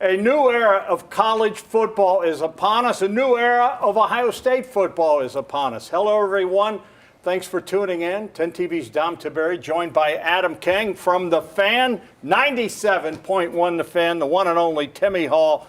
A new era of college football is upon us. A new era of Ohio State football is upon us. Hello, everyone. Thanks for tuning in. 10 TV's Dom Tiberi, joined by Adam King from The Fan, 97.1 The Fan, the one and only Timmy Hall,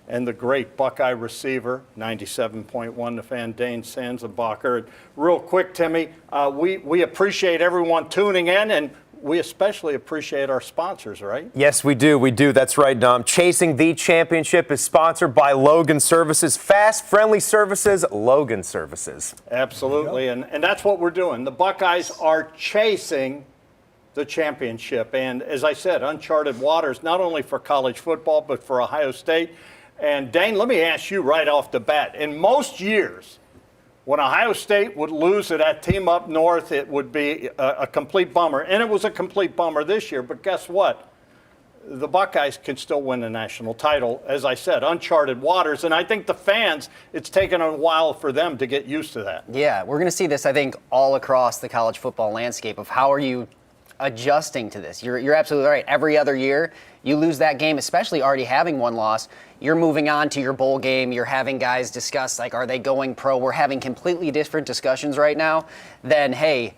and the great Buckeye receiver, 97.1 The Fan, Dane Sanzenbacher. Real quick, Timmy, we appreciate everyone tuning in, and we especially appreciate our sponsors, right? Yes, we do. We do. That's right, Dom. Chasing the Championship is sponsored by Logan Services. Fast, friendly services, Logan Services. Absolutely, and that's what we're doing. The Buckeyes are chasing the championship. And as I said, uncharted waters, not only for college football, but for Ohio State. And Dane, let me ask you right off the bat. In most years, when Ohio State would lose to that team up north, it would be a complete bummer. And it was a complete bummer this year. But guess what? The Buckeyes can still win the national title. As I said, uncharted waters. And I think the fans, it's taken a while for them to get used to that. Yeah, we're going to see this, I think, all across the college football landscape of how are you adjusting to this. You're absolutely right. Every other year, you lose that game, especially already having one loss. You're moving on to your bowl game. You're having guys discuss, like, are they going pro? We're having completely different discussions right now than, hey,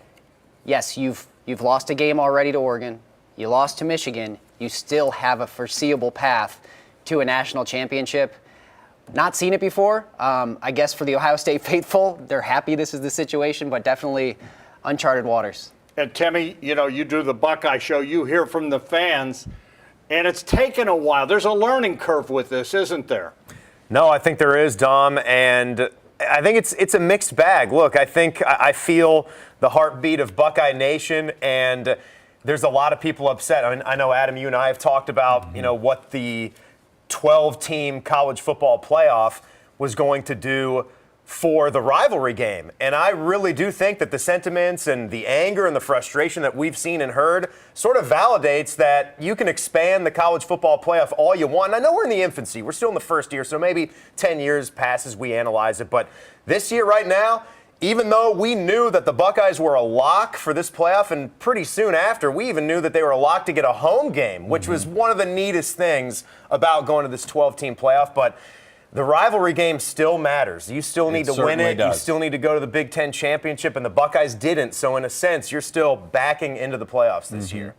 yes, you've lost a game already to Oregon. You lost to Michigan. You still have a foreseeable path to a national championship. Not seen it before. I guess for the Ohio State faithful, they're happy this is the situation, but definitely uncharted waters. And Timmy, you know, you do the Buckeye show. You hear from the fans. And it's taken a while. There's a learning curve with this, isn't there? No, I think there is, Dom, and I think it's a mixed bag. Look, I feel the heartbeat of Buckeye Nation, and there's a lot of people upset. I mean, I know, Adam, you and I have talked about, you know, what the 12-team college football playoff was going to do for the rivalry game. And I really do think that the sentiments and the anger and the frustration that we've seen and heard sort of validates that you can expand the college football playoff all you want. And I know we're in the infancy. We're still in the first year, so maybe 10 years passes, we analyze it. But this year right now, even though we knew that the Buckeyes were a lock for this playoff, and pretty soon after, we even knew that they were a lock to get a home game, which was one of the neatest things about going to this 12-team playoff. But the rivalry game still matters. You still need to win it. You still need to go to the Big Ten championship, and the Buckeyes didn't. So in a sense, you're still backing into the playoffs this year.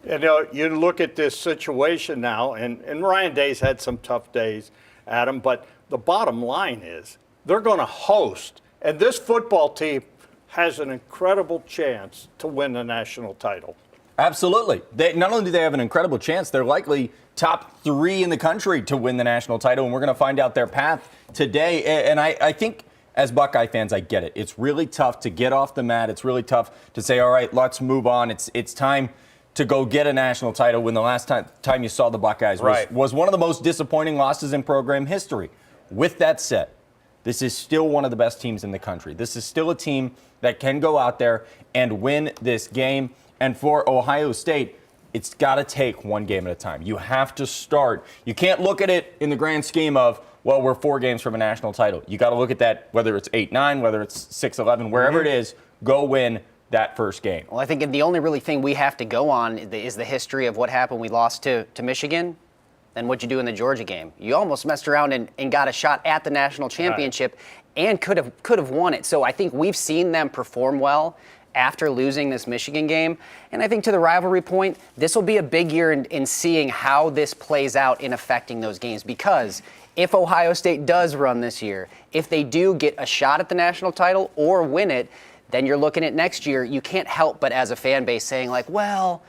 You know, you look at this situation now, and Ryan Day's had some tough days, Adam, but the bottom line is they're going to host, and this football team has an incredible chance to win the national title. Absolutely. Not only do they have an incredible chance, they're likely top 3 in the country to win the national title, and we're going to find out their path today. And I think as Buckeye fans, I get it. It's really tough to get off the mat. It's really tough to say, all right, let's move on. It's time to go get a national title when the last time you saw the Buckeyes was one of the most disappointing losses in program history. With that said, this is still one of the best teams in the country. This is still a team that can go out there and win this game. And for Ohio State, it's got to take one game at a time. You have to start. You can't look at it in the grand scheme of, well, we're 4 games from a national title. You got to look at that, whether it's 8-9, whether it's 6-11, wherever it is, go win that first game. Well, I think the only really thing we have to go on is the history of what happened. We lost to Michigan. Then what'd you do in the Georgia game? You almost messed around and got a shot at the national championship and could have won it. So I think we've seen them perform well after losing this Michigan game. And I think to the rivalry point, this will be a big year in seeing how this plays out in affecting those games. Because if Ohio State does run this year, if they do get a shot at the national title or win it, then you're looking at next year. You can't help but as a fan base saying like, well,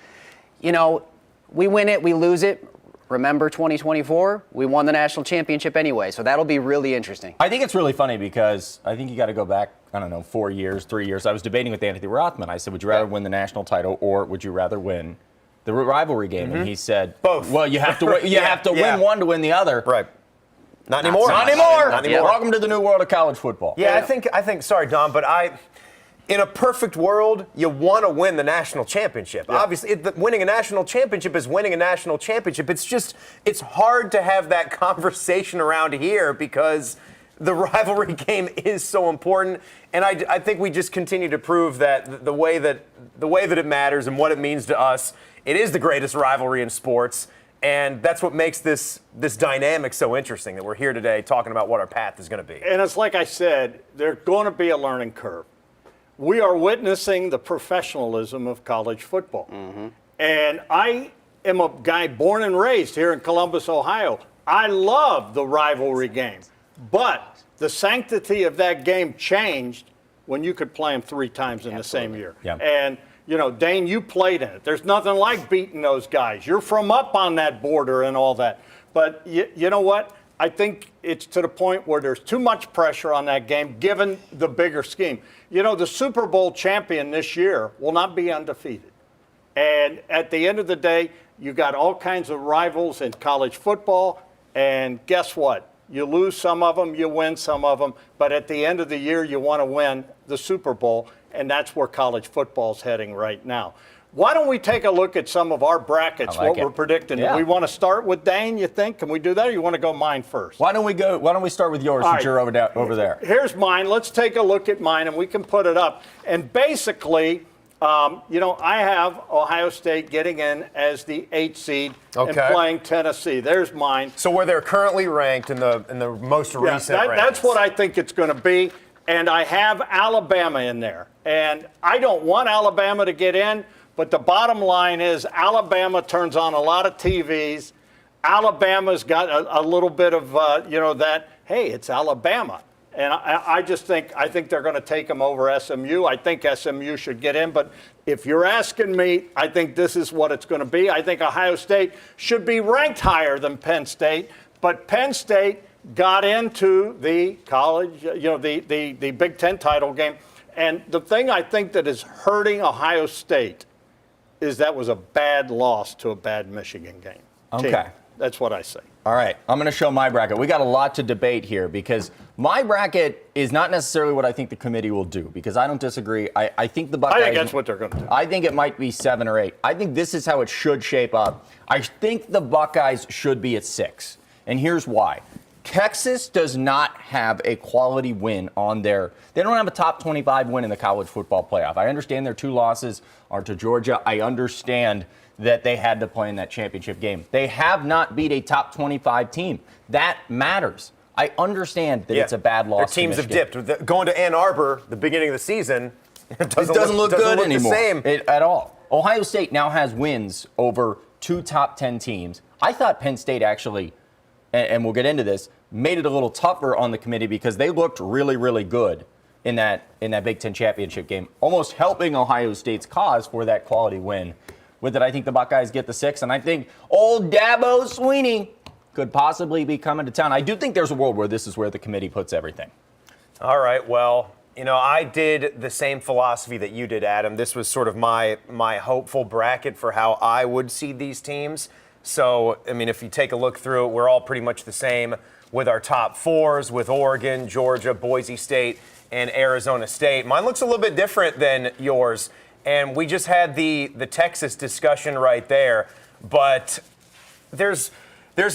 you know, we win it, we lose it. Remember 2024? We won the national championship anyway, so that'll be really interesting. I think it's really funny because I think you got to go back, 4 years, 3 years. I was debating with Anthony Rothman. I said, would you rather win the national title or would you rather win the rivalry game? And he said, both. Well, you have to win one to win the other. Right. Not anymore. Not anymore. Yeah. Welcome to the new world of college football. Yeah, I think. Sorry, Dom, but in a perfect world, you want to win the national championship. Yeah. Obviously, winning a national championship is winning a national championship. It's hard to have that conversation around here because the rivalry game is so important. And I think we just continue to prove that the way that it matters and what it means to us, it is the greatest rivalry in sports. And that's what makes this dynamic so interesting, that we're here today talking about what our path is going to be. And it's like I said, there's going to be a learning curve. We are witnessing the professionalism of college football. And I am a guy born and raised here in Columbus, Ohio. I love the rivalry game. But the sanctity of that game changed when you could play them 3 times in the same year. Yeah. And, you know, Dane, you played in it. There's nothing like beating those guys. You're from up on that border and all that. But you know what? I think it's to the point where there's too much pressure on that game given the bigger scheme. You know, the Super Bowl champion this year will not be undefeated. And at the end of the day, you got all kinds of rivals in college football. And guess what? You lose some of them, you win some of them. But at the end of the year, you want to win the Super Bowl. And that's where college football's heading right now. Why don't we take a look at some of our brackets, what we're predicting? Yeah. Do we want to start with Dane, you think? Can we do that, or you want to go mine first? Why don't we start with yours, since you're over there? Here's mine. Let's take a look at mine, and we can put it up. And basically, you know, I have Ohio State getting in as the 8th seed and playing Tennessee. There's mine. So where they're currently ranked in the most recent rankings. That's what I think it's going to be. And I have Alabama in there. And I don't want Alabama to get in, but the bottom line is Alabama turns on a lot of TVs. Alabama's got a little bit of, you know, that, hey, it's Alabama. And I think they're going to take them over SMU. I think SMU should get in. But if you're asking me, I think this is what it's going to be. I think Ohio State should be ranked higher than Penn State. But Penn State got into the college, you know, the Big Ten title game. And the thing I think that is hurting Ohio State is that was a bad loss to a bad Michigan game. Okay. That's what I say. All right, I'm going to show my bracket. We got a lot to debate here because my bracket is not necessarily what I think the committee will do, because I don't disagree. I think the Buckeyes. I think that's what they're going to do. I think it might be 7 or 8. I think this is how it should shape up. I think the Buckeyes should be at 6. And here's why. Texas does not have a quality win on their. They don't have a top 25 win in the college football playoff. I understand their 2 losses are to Georgia. I understand that they had to play in that championship game. They have not beat a top 25 team. That matters. I understand that it's a bad loss. Their teams have dipped. Going to Ann Arbor, the beginning of the season, it doesn't look good anymore. The same. At all. Ohio State now has wins over 2 top 10 teams. I thought Penn State actually, and we'll get into this, made it a little tougher on the committee because they looked really, really good in that Big Ten championship game, almost helping Ohio State's cause for that quality win. With it, I think the Buckeyes get the 6, and I think old Dabo Swinney could possibly be coming to town. I do think there's a world where this is where the committee puts everything. All right, well, you know, I did the same philosophy that you did, Adam. This was sort of my hopeful bracket for how I would see these teams. So, I mean, if you take a look through it, we're all pretty much the same with our top 4s, with Oregon, Georgia, Boise State, and Arizona State. Mine looks a little bit different than yours. And we just had the Texas discussion right there. But there's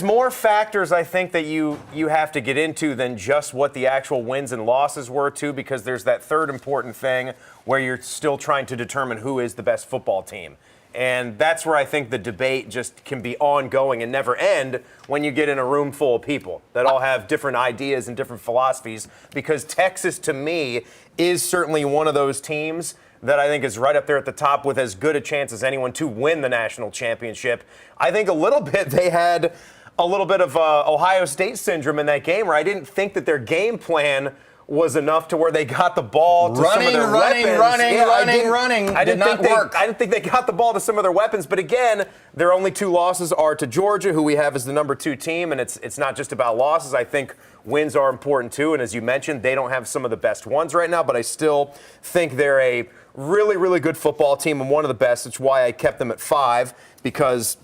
more factors, I think, that you have to get into than just what the actual wins and losses were, too, because there's that third important thing where you're still trying to determine who is the best football team. And that's where I think the debate just can be ongoing and never end when you get in a room full of people that all have different ideas and different philosophies, because Texas, to me, is certainly one of those teams that I think is right up there at the top with as good a chance as anyone to win the national championship. I think a little bit they had a little bit of Ohio State syndrome in that game, where I didn't think that their game plan was enough to where they got the ball to some of their weapons. Running. I didn't think they got the ball to some of their weapons. But again, their only 2 losses are to Georgia, who we have as the number 2 team, and it's not just about losses. I think wins are important too, and as you mentioned, they don't have some of the best ones right now, but I still think they're a really, really good football team and one of the best. It's why I kept them at 5, because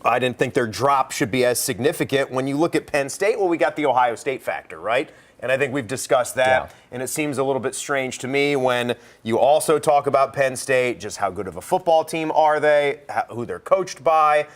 I didn't think their drop should be as significant. When you look at Penn State, well, we got the Ohio State factor, right? And I think we've discussed that. Yeah. And it seems a little bit strange to me when you also talk about Penn State, just how good of a football team are they, who they're coached by,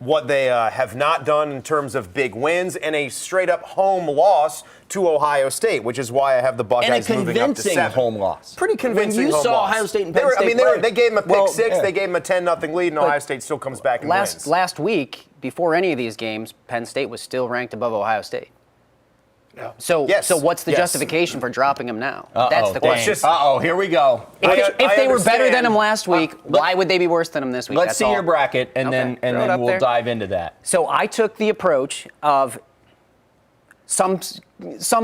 what they have not done in terms of big wins, and a straight-up home loss to Ohio State, which is why I have the Buckeyes moving up to 7. And a convincing home loss. Pretty convincing home loss. When you saw Ohio State and Penn State they gave them a pick 6. Yeah. They gave them a 10-0 lead, and Ohio State still comes back and wins. Last week, before any of these games, Penn State was still ranked above Ohio State. Yeah. So, Yes. so what's the Yes. justification for dropping them now? That's the question. Here we go. If they were better than understand. them last week, why would they be worse than them this week? Let's That's see all. your bracket, and Okay, then throw it up we'll there. dive into that. So I took the approach of some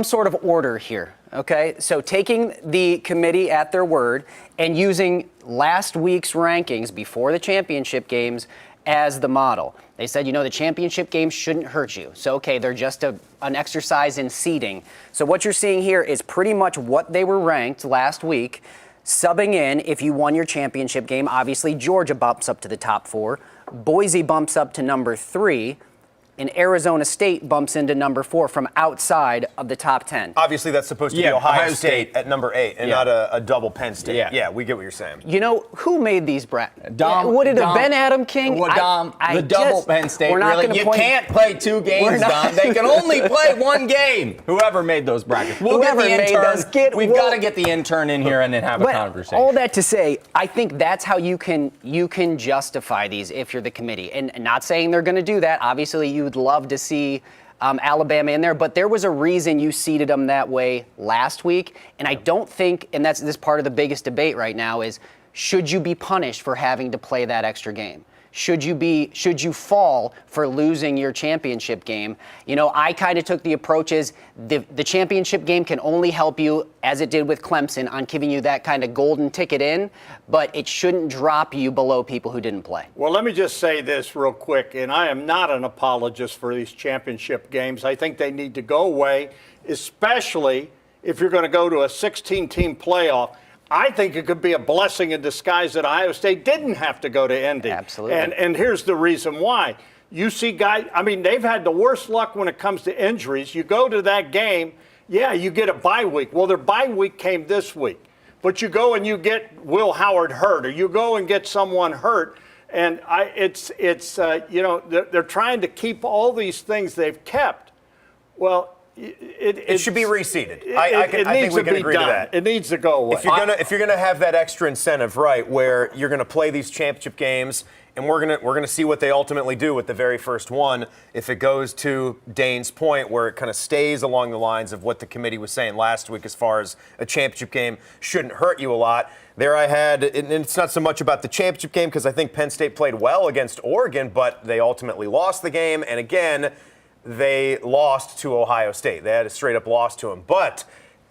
sort of order here, okay? So taking the committee at their word and using last week's rankings before the championship games as the model. They said, the championship games shouldn't hurt you. So, okay, they're just an exercise in seeding. So what you're seeing here is pretty much what they were ranked last week. Subbing in, if you won your championship game, obviously Georgia bumps up to the top 4. Boise bumps up to number 3. And Arizona State bumps into number 4 from outside of the top 10. Obviously, that's supposed to be Ohio State at number 8 and not a double Penn State. Yeah. We get what you're saying. Who made these brackets? Dom, Would it have Dom, been Adam King? Well, Dom, I the double just- Penn State. We're not Really, gonna you point- can't play 2 games, not- Dom. They can only play 1 game. Whoever made those brackets. Whoever get the made intern. those, We've got to get the intern in here and then have a But conversation. all that to say, I think that's how you can justify these if you're the committee. And not saying they're going to do that. Obviously, you would love to see Alabama in there, but there was a reason you seeded them that way last week. And I don't think, and that's this part of the biggest debate right now is, should you be punished for having to play that extra game? Should you fall for losing your championship game? I kind of took the approach is the championship game can only help you, as it did with Clemson, on giving you that kind of golden ticket in, but it shouldn't drop you below people who didn't play. Well, let me just say this real quick, and I am not an apologist for these championship games. I think they need to go away, especially if you're going to go to a 16-team playoff. I think it could be a blessing in disguise that Ohio State didn't have to go to Indy. Absolutely. And here's the reason why. You see guys, they've had the worst luck when it comes to injuries. You go to that game, you get a bye week. Well, their bye week came this week. But you go and you get Will Howard hurt, or you go and get someone hurt. And they're trying to keep all these things they've kept. Well, it should be reseeded. I think we can agree done. to that. It needs to go away. If you're gonna have that extra incentive, right, where you're gonna play these championship games, and we're gonna see what they ultimately do with the very first one. If it goes to Dane's point, where it kind of stays along the lines of what the committee was saying last week, as far as a championship game shouldn't hurt you a lot. There I had, and it's not so much about the championship game because I think Penn State played well against Oregon, but they ultimately lost the game, and again, they lost to Ohio State. They had a straight-up loss to them. But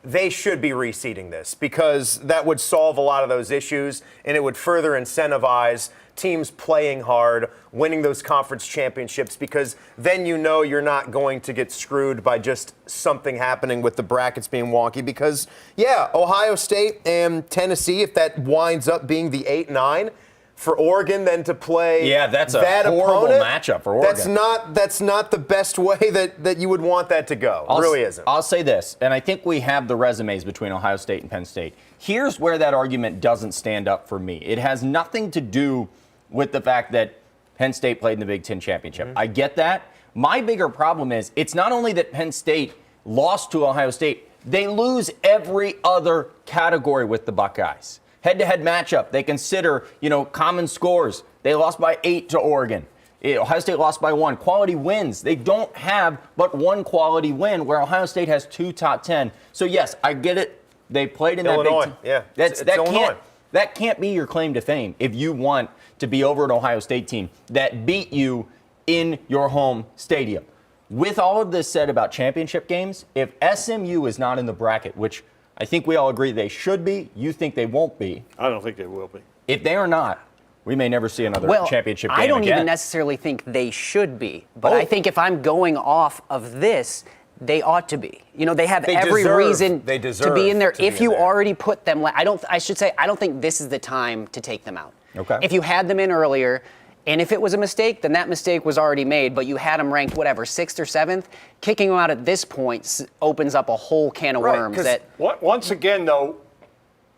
they should be reseeding this because that would solve a lot of those issues, and it would further incentivize teams playing hard, winning those conference championships, because then you're not going to get screwed by just something happening with the brackets being wonky. Because, Ohio State and Tennessee, if that winds up being the 8-9, for Oregon then to play that's a that horrible opponent, matchup for Oregon. That's not the best way that you would want that to go. It really isn't. I'll say this, and I think we have the resumes between Ohio State and Penn State. Here's where that argument doesn't stand up for me. It has nothing to do with the fact that Penn State played in the Big Ten Championship. I get that. My bigger problem is it's not only that Penn State lost to Ohio State, they lose every other category with the Buckeyes. Head-to-head matchup, they consider, common scores. They lost by 8 to Oregon. Ohio State lost by 1. Quality wins. They don't have but 1 quality win, where Ohio State has 2 top 10. So, yes, I get it. They played in Illinois, that Big Ten. it's Illinois. That can't be your claim to fame if you want to be over an Ohio State team that beat you in your home stadium. With all of this said about championship games, if SMU is not in the bracket, which I think we all agree they should be, you think they won't be. I don't think they will be. If they are not, we may never see another championship game I don't again. even necessarily think they should be, but I think if I'm going off of this, they ought to be. They have every reason to be in there. If you already put them, I don't think this is the time to take them out. Okay. If you had them in earlier, and if it was a mistake, then that mistake was already made, but you had them ranked, 6th or 7th, kicking them out at this point opens up a whole can of worms. Once again, though,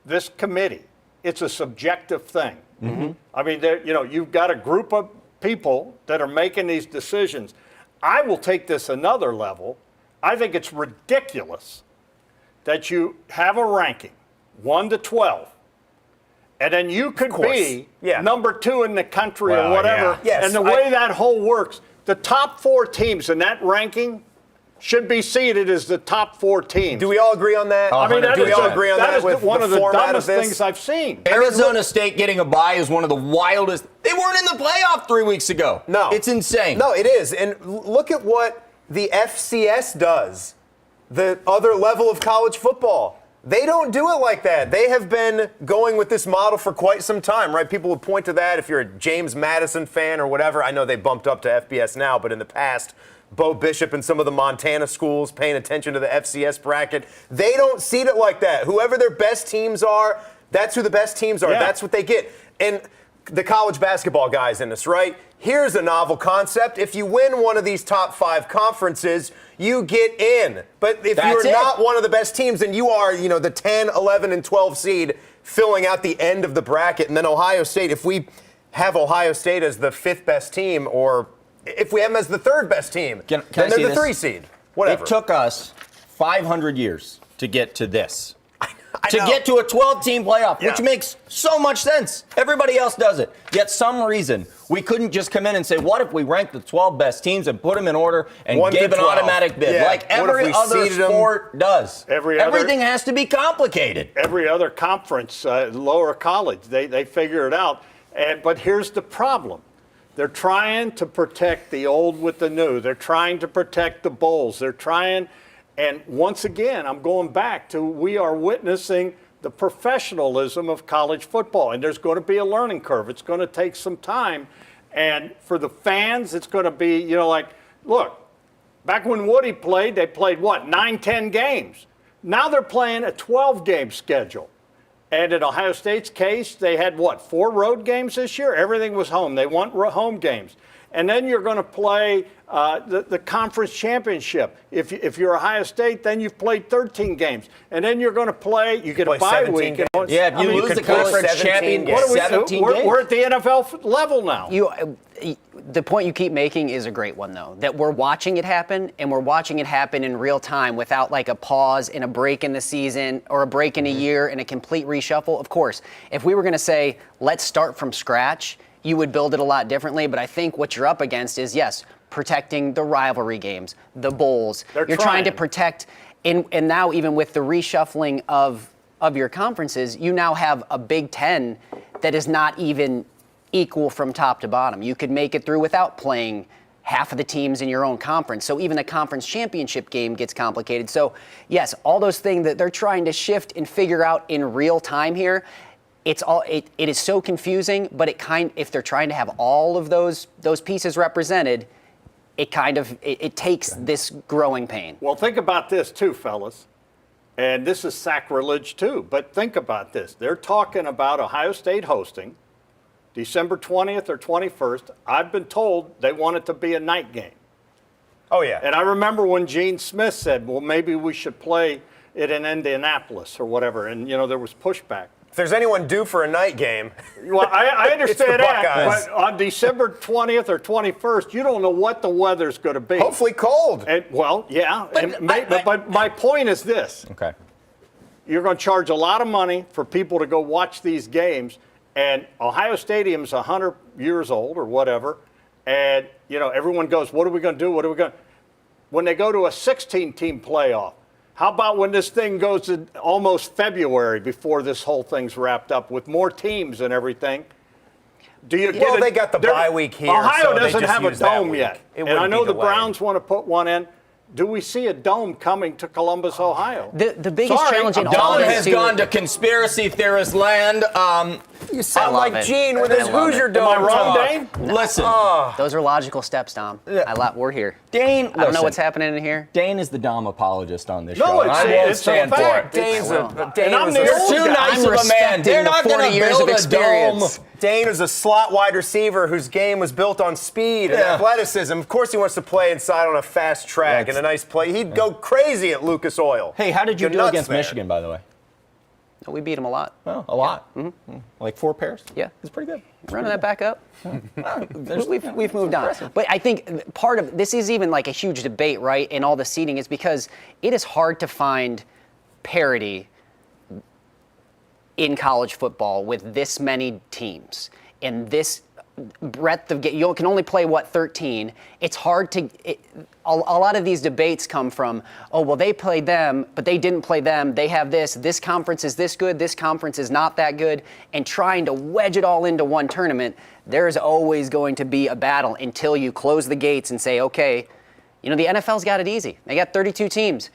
this committee, it's a subjective thing. Mm-hmm. You've got a group of people that are making these decisions. I will take this another level. I think it's ridiculous that you have a ranking, 1 to 12, and then you could be number 2 in the country or whatever. Yeah. Yes, and the way that whole works, the top 4 teams in that ranking should be seated as the top 4 teams. Do we all agree on that? I mean, do we all agree on that? That is with one of the format dumbest this? things I've seen. Arizona State getting a bye is one of the wildest. They weren't in the playoff 3 weeks ago. No. It's insane. No, it is. And look at what the FCS does, the other level of college football. They don't do it like that. They have been going with this model for quite some time, right? People would point to that if you're a James Madison fan or whatever. I know they bumped up to FBS now, but in the past, Bo Bishop and some of the Montana schools paying attention to the FCS bracket, they don't seed it like that. Whoever their best teams are, that's who the best teams are. Yeah. That's what they get. And the college basketball guys in this, right? Here's a novel concept. If you win one of these top 5 conferences, you get in. But if That's you're it. not one of the best teams and you are, the 10, 11, and 12 seed filling out the end of the bracket, and then Ohio State, if we have Ohio State as the 5th best team, or if we have them as the 3rd best team, Can then I they're say the this? 3 seed. Whatever. It took us 500 years to get to this. I To know. get to a 12-team playoff, Yeah. which makes so much sense. Everybody else does it. Yet some reason we couldn't just come in and say, what if we ranked the 12 best teams and put them in order and 1 to gave an 12. automatic bid, Yeah. like What if every we other seeded 'em? sport does? Everything has to be complicated. Every other conference, lower college, they figure it out. But here's the problem. They're trying to protect the old with the new. They're trying to protect the bowls. They're trying, and once again, I'm going back to we are witnessing the professionalism of college football, and there's going to be a learning curve. It's going to take some time, and for the fans, it's going to be, look, back when Woody played, they played what, 9, 10 games. Now they're playing a 12-game schedule. And in Ohio State's case, they had, 4 road games this year? Everything was home. They want home games. And then you're going to play the conference championship. If you're Ohio State, then you've played 13 games. And then you're going to you get a Play bye 17 week. games. Yeah, if you lose could the play conference 17 champion, games. 17 games. We're at the NFL level now. The point you keep making is a great one, though, that we're watching it happen, and we're watching it happen in real time without like a pause and a break in the season or a break in a year and a complete reshuffle. Of course, if we were going to say, let's start from scratch, you would build it a lot differently. But I think what you're up against is, yes, protecting the rivalry games, the bowls. They're You're trying to trying. protect, and now even with the reshuffling of your conferences, you now have a Big Ten that is not even equal from top to bottom. You could make it through without playing half of the teams in your own conference. So even the conference championship game gets complicated. So yes, all those things that they're trying to shift and figure out in real time here, it is so confusing, but if they're trying to have all of those pieces represented, it takes this growing pain. Well, think about this too, fellas. And this is sacrilege too, but think about this. They're talking about Ohio State hosting December 20th or 21st. I've been told they want it to be a night game. Oh, yeah. And I remember when Gene Smith said, well, maybe we should play it in Indianapolis or whatever. And, there was pushback. If there's anyone due for a night game, Well, I understand that, Buckeyes. but on December 20th or 21st, you don't know what the weather's going to be. hopefully cold. And, well, yeah. But my point is this. Okay. You're going to charge a lot of money for people to go watch these games. And Ohio Stadium's 100 years old or whatever. And, everyone goes, what are we going to do? What are we going to When they go to a 16-team playoff, how about when this thing goes to almost February before this whole thing's wrapped up with more teams and everything? Do you Well, they got the bye week here, Ohio so they doesn't just have a use that dome week. yet. It And I wouldn't know be the delayed. Browns want to put one in. Do we see a dome coming to Columbus, Ohio? The biggest Sorry, challenge in I'm all Don of has this gone to conspiracity theorist land. You sound love like it. Gene with I his love Hoosier it. Dome Am I wrong, talk. Dane? Listen, Those are logical steps, Tom. We're here. Dane, I don't know listen. what's happening in here. Dane is the Dom apologist on this No, show. and it's- I won't it's a stand for fact. it. Dane's Well, Dane and I'm was the a old Too guy. nice I'm of a man. respecting They're the not 40 going to years build of a experience. dome. Dane is a slot wide receiver whose game was built on speed and Yeah. athleticism. Of course, he wants to play inside on a fast track and a nice play. He'd go crazy at Lucas Oil. Hey, how did you Go do nuts against there. Michigan, by the way? We beat them a lot. Oh, a lot. Like 4 pairs? Yeah. It's pretty good. Running that back up. We've moved on. But I think part of this is even like a huge debate, right, in all the seating is because it is hard to find parity in college football with this many teams and this breadth of game. You can only play, 13? It's hard to. A lot of these debates come from, oh, well, they played them, but they didn't play them. They have this. This conference is this good. This conference is not that good. And trying to wedge it all into one tournament, there's always going to be a battle until you close the gates and say, okay, the NFL's got it easy. They got 32 teams.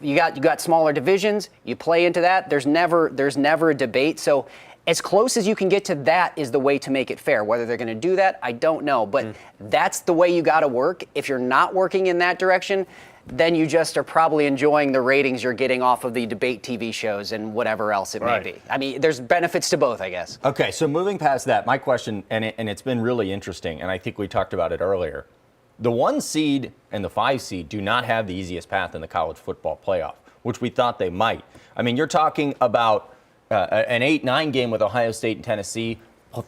You got smaller divisions. You play into that. There's never a debate. So as close as you can get to that is the way to make it fair. Whether they're going to do that, I don't know. But that's the way you got to work. If you're not working in that direction, then you just are probably enjoying the ratings you're getting off of the debate TV shows and whatever else it may be. I mean, there's benefits to both, I guess. Okay, so moving past that, my question, and it's been really interesting, and I think we talked about it earlier. The 1 seed and the 5 seed do not have the easiest path in the college football playoff, which we thought they might. I mean, you're talking about an 8-9 game with Ohio State and Tennessee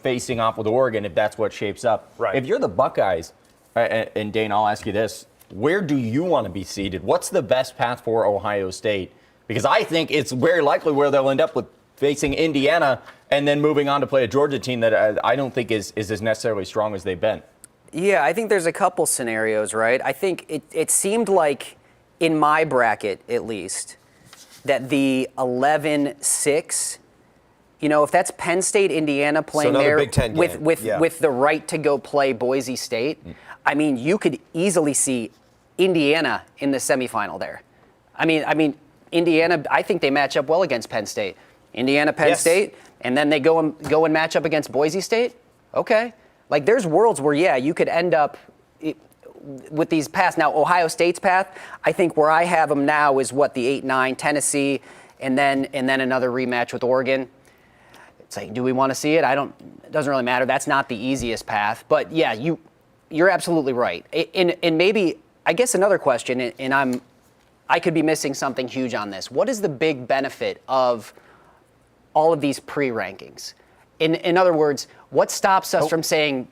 facing off with Oregon if that's what shapes up. Right. If you're the Buckeyes, and Dane, I'll ask you this, where do you want to be seeded? What's the best path for Ohio State? Because I think it's very likely where they'll end up with facing Indiana and then moving on to play a Georgia team that I don't think is as necessarily strong as they've been. Yeah, I think there's a couple scenarios, right? I think it seemed like, in my bracket at least, that the 11-6, if that's Penn State, Indiana playing there Big Ten game. with the right to go play Boise State, I mean, you could easily see Indiana in the semifinal there. I mean, Indiana, I think they match up well against Penn State. Indiana, Penn State, and then they go and match up against Boise State? Okay. Like, there's worlds where, you could end up with these paths. Now, Ohio State's path, I think where I have them now is the 8-9, Tennessee, and then another rematch with Oregon. It's like, do we want to see it? It doesn't really matter. That's not the easiest path. But, yeah, you're absolutely right. And maybe, I guess another question, and I could be missing something huge on this. What is the big benefit of all of these pre-rankings? In other words, what stops us from saying,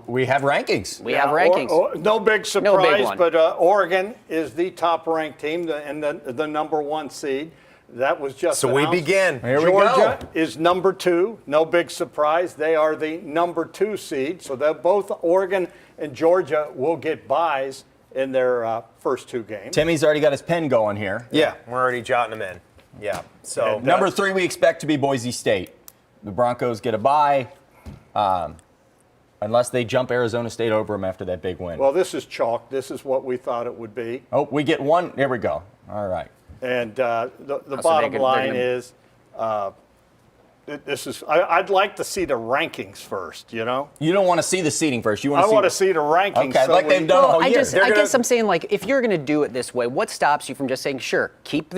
we have rankings. We have rankings. No big surprise, No big one. but Oregon is the top-ranked team and the number 1 seed. That was just So we announced. begin. Here we Georgia go. is number 2. No big surprise. They are the number 2 seed. So both Oregon and Georgia will get byes in their first 2 games. Timmy's already got his pen going here. Yeah, we're already jotting them in. Yeah. So And, Number 3 we expect to be Boise State. The Broncos get a bye, unless they jump Arizona State over them after that big win. Well, this is chalk. This is what we thought it would be. Oh, we get 1. There we go. All right. And the So bottom they're line gonna- is, this is. I'd like to see the rankings first. You don't want to see the seating first. You want I to see. want to see the rankings. Okay, like they've done all I year. guess I'm saying, like, if you're going to do it this way, what stops you from just saying, sure, keep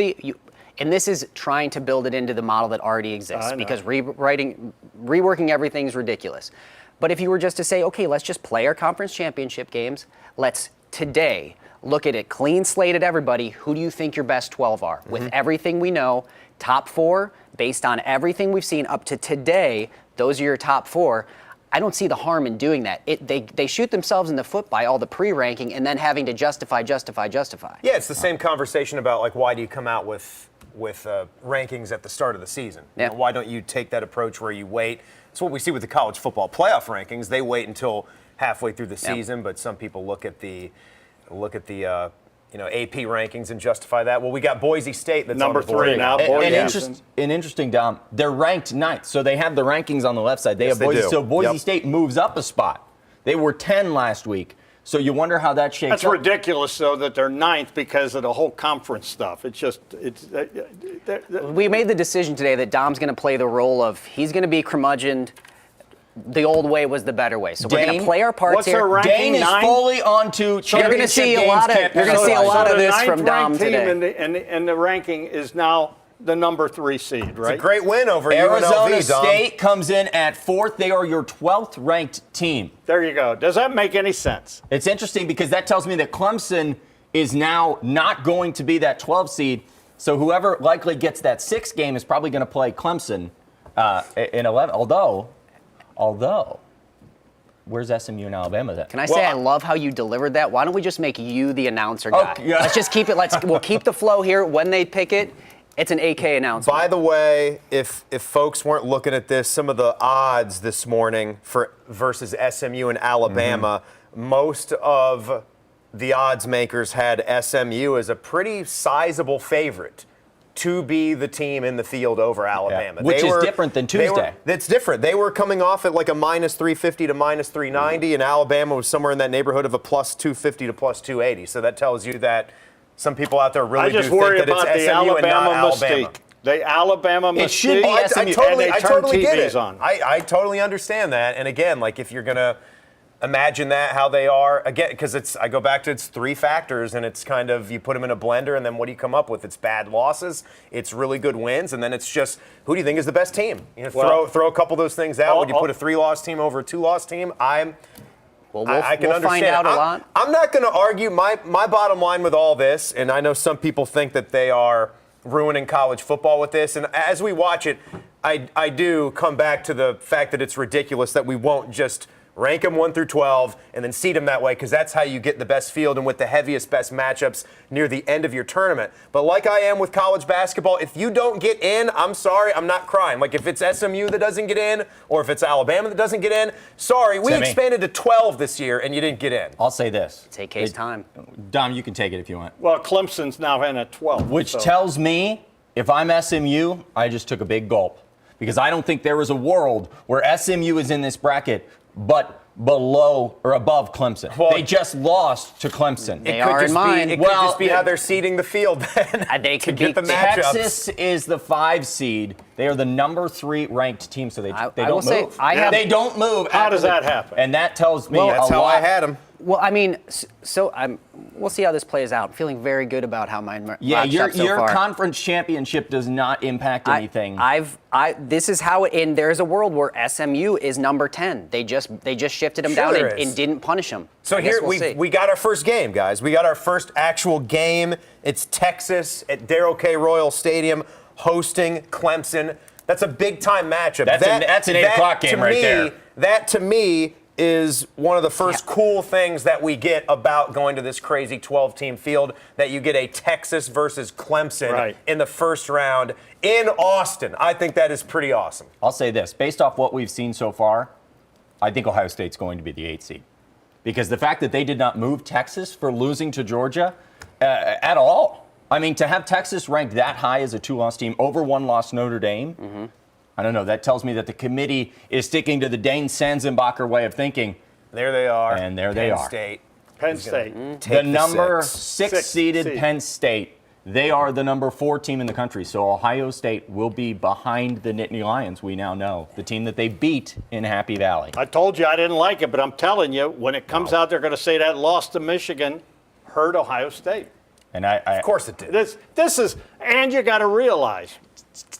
and this is trying to build it into the model that already exists, I know. because reworking everything is ridiculous. But if you were just to say, okay, let's just play our conference championship games, let's today look at it, clean slate at everybody, who do you think your best 12 are? With everything we know, top 4, based on everything we've seen up to today, those are your top 4. I don't see the harm in doing that. They shoot themselves in the foot by all the pre-ranking and then having to justify. Yeah, it's the same conversation about, like, why do you come out with rankings at the start of the season? Yeah. Why don't you take that approach where you wait? It's what we see with the college football playoff rankings. They wait until halfway through the season, but some people look at the AP rankings and justify that. Well, we got Boise State that's Number on the board 3 now. And interesting, Dom, they're ranked 9th, so they have the rankings on the left side. They have Boise, do. so Boise Yep. State moves up a spot. They were 10 last week, so you wonder how that shakes That's up. ridiculous, though, that they're 9th because of the whole conference stuff. It's just We made the decision today that Dom's going to play the role of, he's going to be curmudgeoned. The old way was the better way. So we're going Dane, to play our parts what's here. their ranking? Dane is 9? fully onto championship You're gonna see a games lot of- can't you're gonna pass see a by. lot So of the this from 9th Dom ranked team today. and the ranking is now the number 3 seed, right? It's a great win over Arizona UNLV, Dom. State comes in at 4th. They are your 12th ranked team. There you go. Does that make any sense? It's interesting because that tells me that Clemson is now not going to be that 12 seed. So whoever likely gets that 6th game is probably going to play Clemson in 11. Although, where's SMU and Alabama then? Can I say I love how you delivered that? Why don't we just make you the announcer guy? yeah. Let's just keep it. We'll keep the flow here when they pick it. It's an AK announcement. By the way, if folks weren't looking at this, some of the odds this morning for versus SMU and Alabama, most of the odds makers had SMU as a pretty sizable favorite to be the team in the field over Alabama. Yeah. Which is different than Tuesday. That's different. They were coming off at like a minus 350 to minus 390, and Alabama was somewhere in that neighborhood of a plus 250 to plus 280. So that tells you that some people out there really do think that it's SMU and not Alabama. The Alabama mystique. It should be SMU. I totally get it. On. I totally understand that. And again, like if you're going to imagine that, how they are, again, because I go back to it's three factors, and it's kind of you put them in a blender, and then what do you come up with? It's bad losses, it's really good wins, and then it's just who do you think is the best team? You know, throw a couple of those things out. Would you put a 3-loss team over a 2-loss team? I can understand. Find out a lot. I'm not going to argue. My bottom line with all this, and I know some people think that they are ruining college football with this, and as we watch it, I do come back to the fact that it's ridiculous that we won't just rank them 1 through 12 and then seed them that way, because that's how you get the best field and with the heaviest, best matchups near the end of your tournament. But like I am with college basketball, if you don't get in, I'm sorry, I'm not crying. Like if it's SMU that doesn't get in or if it's Alabama that doesn't get in, sorry, we expanded to 12 this year and you didn't get in. I'll say this. It's AK's time. Dom, you can take it if you want. Well, Clemson's now in at 12. Which tells me if I'm SMU, I just took a big gulp. Because I don't think there is a world where SMU is in this bracket but below or above Clemson. Well, they just lost to Clemson. They are in mine. It could just be how they're seeding the field then. They could get be the matchups. Texas is the 5 seed. They are the number 3 ranked team, so they don't move. They don't move. How does that happen? And that tells me that's how I had them. Well, I mean, we'll see how this plays out. I'm feeling very good about how mine your far. conference championship does not impact anything. This is how and there's a world where SMU is number 10. They just shifted them down and didn't punish them. So here we got our first game, guys. We got our first actual game. It's Texas at Darrell K. Royal Stadium hosting Clemson. That's a big time matchup. That's an 8 o'clock game right there. That to me is one of the first cool things that we get about going to this crazy 12-team field, that you get a Texas versus Clemson in the first round in Austin. I think that is pretty awesome. I'll say this. Based off what we've seen so far, I think Ohio State's going to be the 8th seed. Because the fact that they did not move Texas for losing to Georgia at all. I mean, to have Texas ranked that high as a 2-loss team over 1-loss Notre Dame, I don't know. That tells me that the committee is sticking to the Dane Sanzenbacher way of thinking. There they are. And there they are. Penn State. The number 6-seeded Penn State. They are the number 4 team in the country. So Ohio State will be behind the Nittany Lions, we now know. The team that they beat in Happy Valley. I told you I didn't like it, but I'm telling you, when it comes out, they're going to say that loss to Michigan hurt Ohio State. And of course it did. This is, and you got to realize,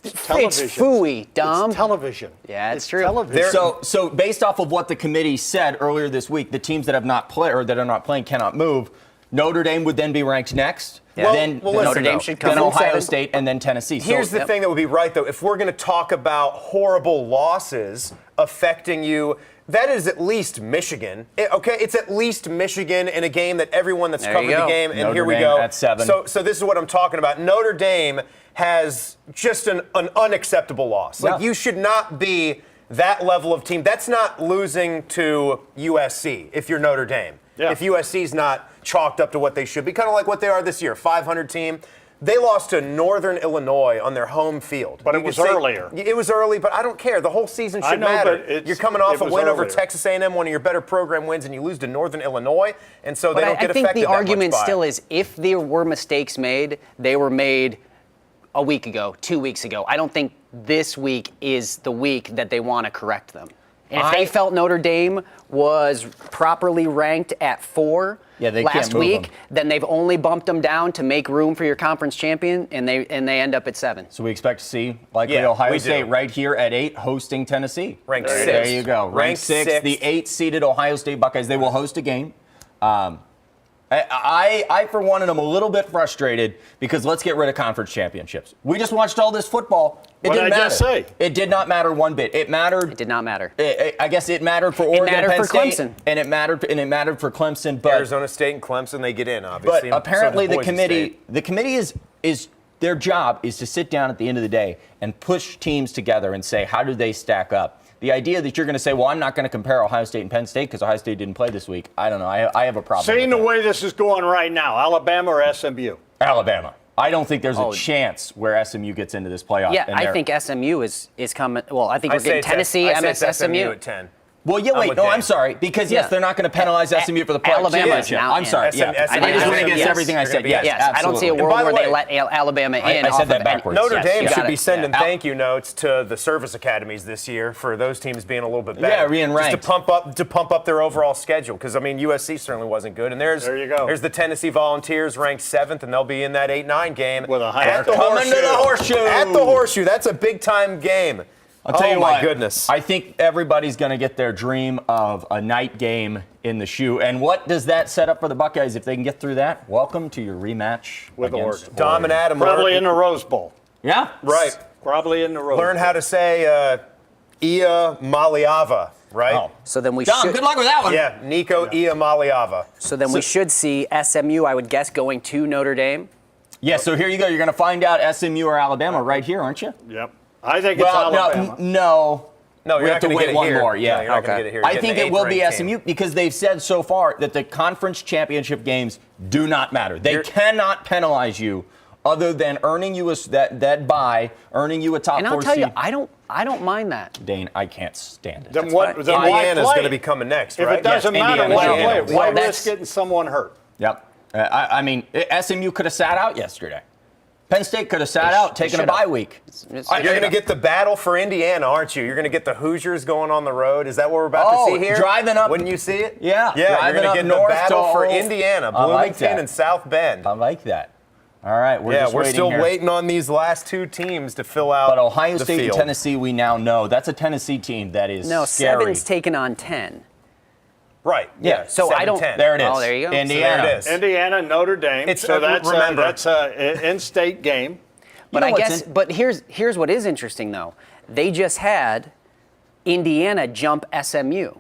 television. It's phooey, dumb. It's television. Yeah, it's true. Television. So based off of what the committee said earlier this week, the teams that have not played or that are not playing cannot move. Notre Dame would then be ranked next. Yeah. Then Notre Dame should come then in Ohio 7. State and then Tennessee. Here's the thing that would be right, though. If we're going to talk about horrible losses affecting you, that is at least Michigan. It's at least Michigan in a game that everyone that's covered the game, and Notre here we Dame go. at 7. So this is what I'm talking about. Notre Dame has just an unacceptable loss. Like, you should not be that level of team. That's not losing to USC if you're Notre Dame. Yeah. If USC's not chalked up to what they should be, kind of like what they are this year, 500 team. They lost to Northern Illinois on their home field. But it was earlier. It was early, but I don't care. The whole season should matter. You're coming off a win over Texas A&M, one of your better program wins, and you lose to Northern Illinois, and so they don't get affected that much. I think the argument still is if there were mistakes made, they were made a week ago, 2 weeks ago. I don't think this week is the week that they want to correct them. And if they felt Notre Dame was properly ranked at 4 last week, then they've only bumped them down to make room for your conference champion, and they end up at 7. So we expect to see likely Ohio State right here at 8 hosting Tennessee. Ranked 6. There you go. Ranked 6. The 8-seeded Ohio State Buckeyes. They will host a game. I, for one, am a little bit frustrated because let's get rid of conference championships. We just watched all this football. It didn't matter. Just say? It did not matter one bit. It mattered. It did not matter. I guess it mattered for Oregon, mattered Penn for State, Clemson. and it mattered for Clemson. But Arizona State and Clemson, they get in, obviously. But apparently so the committee is Their job is to sit down at the end of the day and push teams together and say, how do they stack up? The idea that you're going to say, well, I'm not going to compare Ohio State and Penn State because Ohio State didn't play this week. I don't know. I have a problem. Seeing with the that. way this is going right now, Alabama or SMU? Alabama. I don't think there's a chance where SMU gets into this playoff. Yeah, and I think SMU is coming. Well, I think I we're getting Tennessee, SMU at 10. Well, yeah, wait, with no, Dane. I'm sorry. Because, yes, Yeah. they're not going to penalize SMU for the playoff Alabama is championship. now I'm in. sorry. Yeah. SM I just went against yes. everything I They're said. gonna be Yes, Yes, I don't see a absolutely. world by the where they way, let Alabama in. I off said of that any- backwards. Notre Yes, Dame you should got be it. sending Yeah. thank you notes to the service academies this year for those teams being a little bit better. Yeah, being Just ranked. to pump up their overall schedule. Because I mean, USC certainly wasn't good, and There you go. There's the Tennessee Volunteers ranked 7th, and they'll be in that 8-9 game With a high at the mark. Coming to the horseshoe. At the horseshoe, that's a big time game. I'll tell you my what, goodness. I think everybody's going to get their dream of a night game in the shoe. And what does that set up for the Buckeyes if they can get through that? Welcome to your rematch With against Oregon. Dom and Adam Probably learn- in the Rose Bowl. Yeah, right. Probably in the Rose Learn Bowl. how to say Ia Maliava, right? Oh. So then we Dom, should. good luck with that one. Yeah, Nico Ia Maliava. So then we should see SMU. I would guess going to Notre Dame. Yeah, so here you go. You're going to find out SMU or Alabama right here, aren't you? Yep. I think it's Well, Alabama. no. No, We you're have not to going wait to get it one here. more, yeah. No, you're not Okay. going to get it here. I You're think getting it will be the 8th SMU ranked team. because they've said so far that the conference championship games do not matter. They cannot penalize you other than earning you that bye, earning you a top And 4 I'll tell seed. you, I don't mind that. Dane, I can't stand it. Then what? fine. Then why Indiana's play going to it? be coming next, If right? it doesn't Yes, matter, Indiana. why Indiana. play it? Why Well, risk that's- getting someone hurt? Yep. I mean, SMU could have sat out yesterday. Penn State could have sat out, taken a should've. bye week. It's- You're going to get the battle for Indiana, aren't you? You're going to get the Hoosiers going on the road. Is that what we're about Oh, to see here? driving up- Wouldn't you see it? Yeah, Yeah, driving you're going up to get north the battle to for Old- Indiana, I like Bloomington that. and South Bend. I like that. All right, We're still here. waiting on these last two teams to fill out But Ohio the State and field. Tennessee, we now know that's a Tennessee team that is No, scary. 7's taken on 10. Right. Yeah, so I don't- 7-10. There it is. Oh, there you go. Indiana. So there it is. Indiana, Notre Dame. It's- So that's remember- that's an in-state game. But know I what's guess, in- but here's what is interesting though. They just had Indiana jump SMU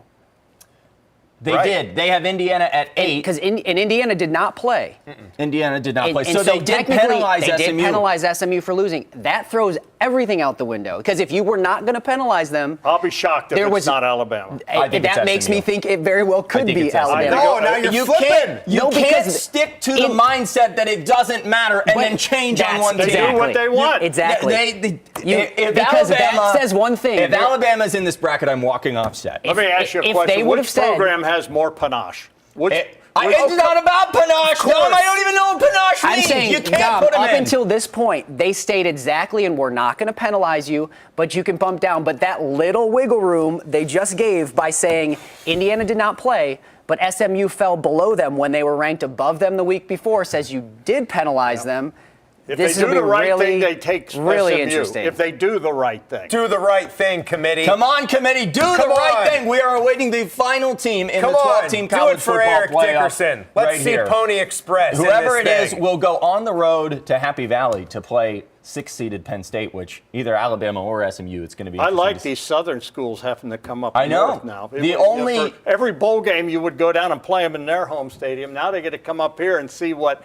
They Right. did. They have Indiana at 8. because Indiana did not play. Indiana did not And- play. and So they did technically, penalize they SMU. did penalize SMU for losing. That throws everything out the window because if you were not going to penalize them, I'll be shocked if There it's was- not Alabama. I think that it's makes SMU. me think it very well could think be it's SMU. Alabama. No, now you're you flipping. can't, you No, can't because stick to the in- mindset that it doesn't matter and But then change on that's one team. They do what they want. Exactly. If because Alabama, that says one thing. If Alabama's in this bracket, I'm walking off set. Let me ask you a if question. they would have Which said- program has more panache? It's not about panache, Dom. I don't even know what panache I'm means. saying, You can't Dom, put them up in. until this point, they stayed exactly, and we're not going to penalize you, but you can bump down. But that little wiggle room they just gave by saying Indiana did not play, but SMU fell below them when they were ranked above them the week before, says you did penalize them. If This they will do be the right really, thing, they take really SMU. interesting. If they do the right thing. Do the right thing, committee. Come on, committee, do the Come right on. thing. We are awaiting the final team in Come the on, 12-team do college it for football Eric playoff. Dickerson. Let's right see here. Pony Express. in Whoever this it is thing. will go on the road to Happy Valley to play 6-seeded Penn State, which either Alabama or SMU. It's going to be. I interesting like to see. these southern schools having to come up I know. north now. The only- for every bowl game you would go down and play them in their home stadium. Now they get to come up here and see what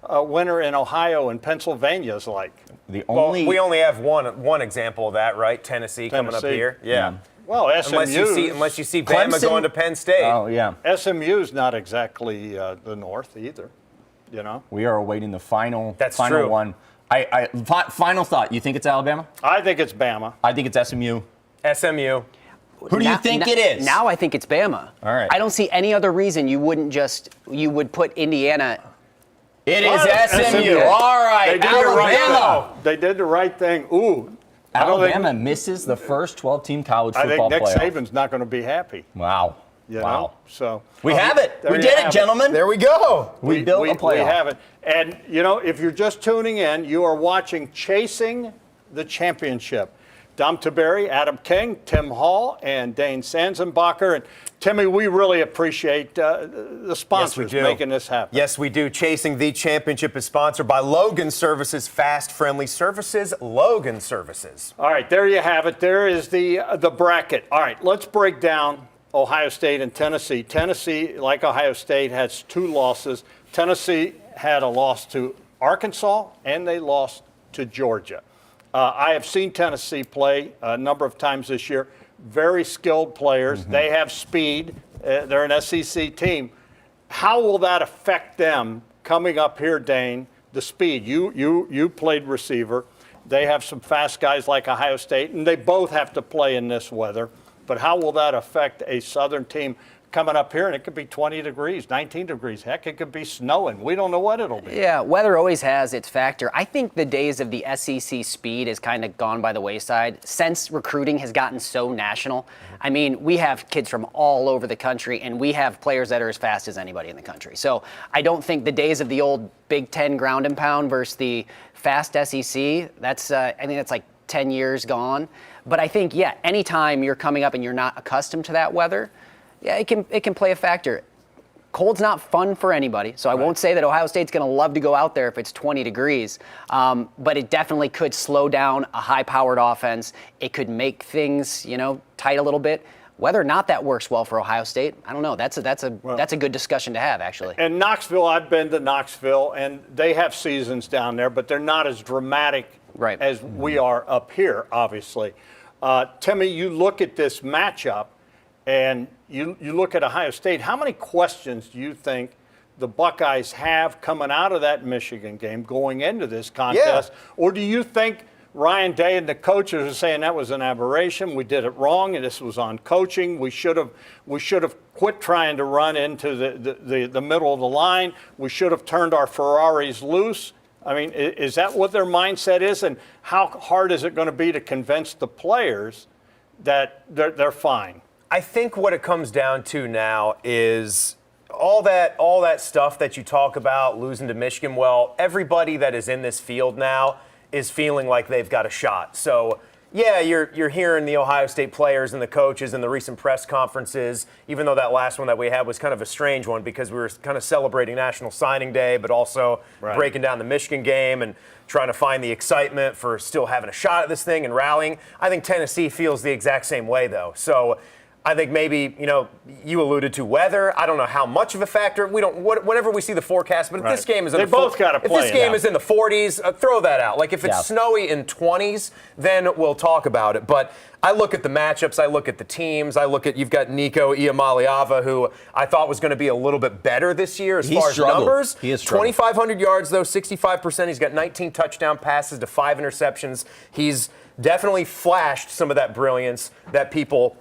winter in Ohio and Pennsylvania is like. The Well, only we only have one example of that, right? Tennessee coming up Tennessee. here. Yeah. Well, Unless you see Bama Clemson- going to Penn State. Oh yeah, SMU's not exactly the north either. You know, we are awaiting the final. That's final true. one. Final thought. You think it's Alabama? I think it's Bama. I think it's SMU. SMU. Who do you think it is? Now I think it's Bama. All right. I don't see any other reason you would put Indiana. It Well, is SMU. SMU. All right, They did the right Alabama. thing. They did the right thing. Ooh, I don't think- Alabama misses the first 12-team college I football think Nick playoff. Saban's not going to be happy. Wow. You Wow. know? So We have it. There We you did have it, gentlemen. There we go. We built a playoff. We have it. And, you know, if you're just tuning in, you are watching Chasing the Championship. Dom Tiberi, Adam King, Tim Hall, and Dane Sanzenbacher. And Timmy, we really appreciate the sponsors do. making this happen. Yes, we do. Chasing the Championship is sponsored by Logan Services, fast, friendly services. Logan Services. All right, there you have it. There is the bracket. All right, let's break down Ohio State and Tennessee. Tennessee, like Ohio State, has 2 losses. Tennessee had a loss to Arkansas, and they lost to Georgia. I have seen Tennessee play a number of times this year. Very skilled players. They have speed. They're an SEC team. How will that affect them coming up here, Dane? The speed. You played receiver. They have some fast guys like Ohio State, and they both have to play in this weather. But how will that affect a Southern team coming up here? And it could be 20 degrees, 19 degrees. Heck, it could be snowing. We don't know what it'll be. Yeah, weather always has its factor. I think the days of the SEC speed has kind of gone by the wayside since recruiting has gotten so national. I mean, we have kids from all over the country, and we have players that are as fast as anybody in the country. So I don't think the days of the old Big Ten ground and pound versus the fast SEC, I think that's like 10 years gone. But I think, yeah, anytime you're coming up and you're not accustomed to that weather, yeah, it can play a factor. Cold's not fun for anybody, so I won't say that Ohio State's going to love to go out there if it's 20 degrees, but it definitely could slow down a high-powered offense. It could make things, tight a little bit. Whether or not that works well for Ohio State, I don't know. That's a good discussion to have, actually. And Knoxville, I've been to Knoxville, and they have seasons down there, but they're not as dramatic as we are up here, obviously. Timmy, you look at this matchup, and you look at Ohio State. How many questions do you think the Buckeyes have coming out of that Michigan game going into this contest? Yeah. Or do you think Ryan Day and the coaches are saying that was an aberration, we did it wrong, and this was on coaching, we should have quit trying to run into the middle of the line, we should have turned our Ferraris loose? I mean, is that what their mindset is? And how hard is it going to be to convince the players that they're fine? I think what it comes down to now is all that stuff that you talk about, losing to Michigan. Well, everybody that is in this field now is feeling like they've got a shot. So, yeah, you're hearing the Ohio State players and the coaches in the recent press conferences, even though that last one that we had was kind of a strange one because we were kind of celebrating National Signing Day, but also breaking down the Michigan game and trying to find the excitement for still having a shot at this thing and rallying. I think Tennessee feels the exact same way, though. So I think maybe, you alluded to weather. I don't know how much of a factor. Whenever we see the forecast, but if this game is in if this game is in the 40s, throw that out. Like if it's snowy in 20s, then we'll talk about it. But I look at the matchups, I look at the teams, you've got Nico Iamaleava, who I thought was going to be a little bit better this year as far as numbers. He has struggled. 2,500 yards, though, 65%. He's got 19 touchdown passes to 5 interceptions. He's definitely flashed some of that brilliance that people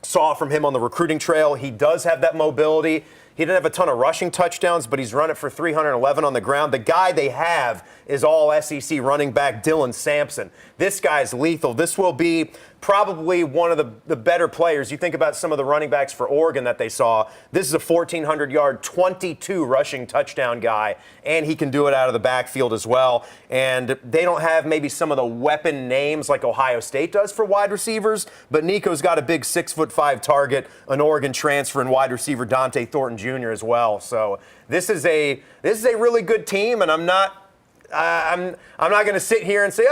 saw from him on the recruiting trail. He does have that mobility. He didn't have a ton of rushing touchdowns, but he's run it for 311 on the ground. The guy they have is all SEC running back Dylan Sampson. This guy's lethal. This will be probably one of the better players. You think about some of the running backs for Oregon that they saw. This is a 1,400-yard, 22 rushing touchdown guy, and he can do it out of the backfield as well. And they don't have maybe some of the weapon names like Ohio State does for wide receivers, but Nico's got a big 6'5" target, an Oregon transfer, and wide receiver Dante Thornton Jr. as well. So this is a really good team, and I'm not going to sit here and say,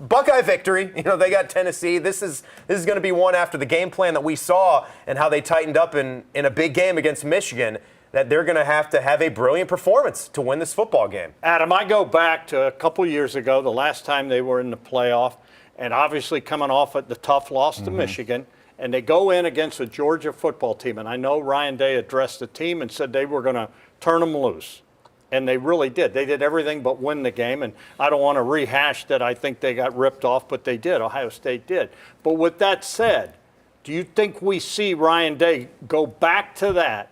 Buckeye victory. They got Tennessee. This is going to be one after the game plan that we saw and how they tightened up in a big game against Michigan, that they're going to have a brilliant performance to win this football game. Adam, I go back to a couple years ago, the last time they were in the playoff, and obviously coming off at the tough loss to Michigan, and they go in against a Georgia football team. And I know Ryan Day addressed the team and said they were going to turn them loose. And they really did. They did everything but win the game. And I don't want to rehash that I think they got ripped off, but they did. Ohio State did. But with that said, do you think we see Ryan Day go back to that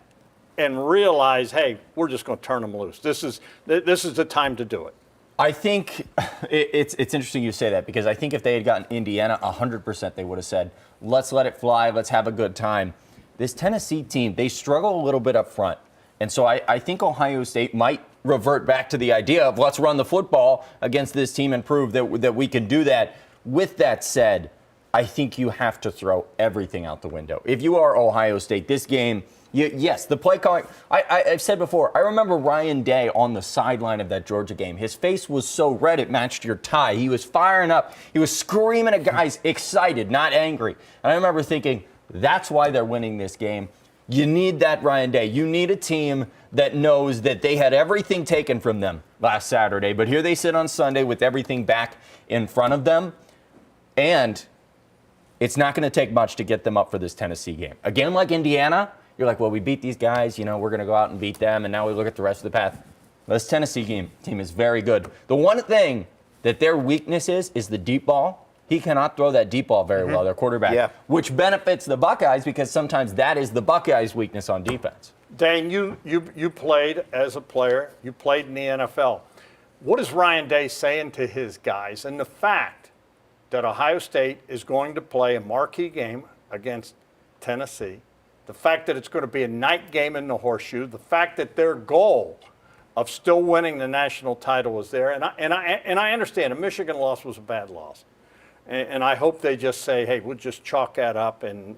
and realize, hey, we're just going to turn them loose? This is the time to do it. I think it's interesting you say that, because I think if they had gotten Indiana 100%, they would have said, let's let it fly, let's have a good time. This Tennessee team, they struggle a little bit up front. And so I think Ohio State might revert back to the idea of let's run the football against this team and prove that we can do that. With that said, I think you have to throw everything out the window. If you are Ohio State, this game, yes, the play calling, I've said before, I remember Ryan Day on the sideline of that Georgia game. His face was so red it matched your tie. He was firing up. He was screaming at guys, excited, not angry. And I remember thinking, that's why they're winning this game. You need that Ryan Day. You need a team that knows that they had everything taken from them last Saturday, but here they sit on Sunday with everything back in front of them, and it's not going to take much to get them up for this Tennessee game. A game like Indiana, you're like, well, we beat these guys, we're going to go out and beat them, and now we look at the rest of the path. This Tennessee team is very good. The one thing that their weakness is the deep ball. He cannot throw that deep ball very well, their quarterback, which benefits the Buckeyes because sometimes that is the Buckeyes' weakness on defense. Dane, you played as a player. You played in the NFL. What is Ryan Day saying to his guys? And the fact that Ohio State is going to play a marquee game against Tennessee, the fact that it's going to be a night game in the Horseshoe, the fact that their goal of still winning the national title is there. And I understand a Michigan loss was a bad loss. And I hope they just say, hey, we'll just chalk that up and,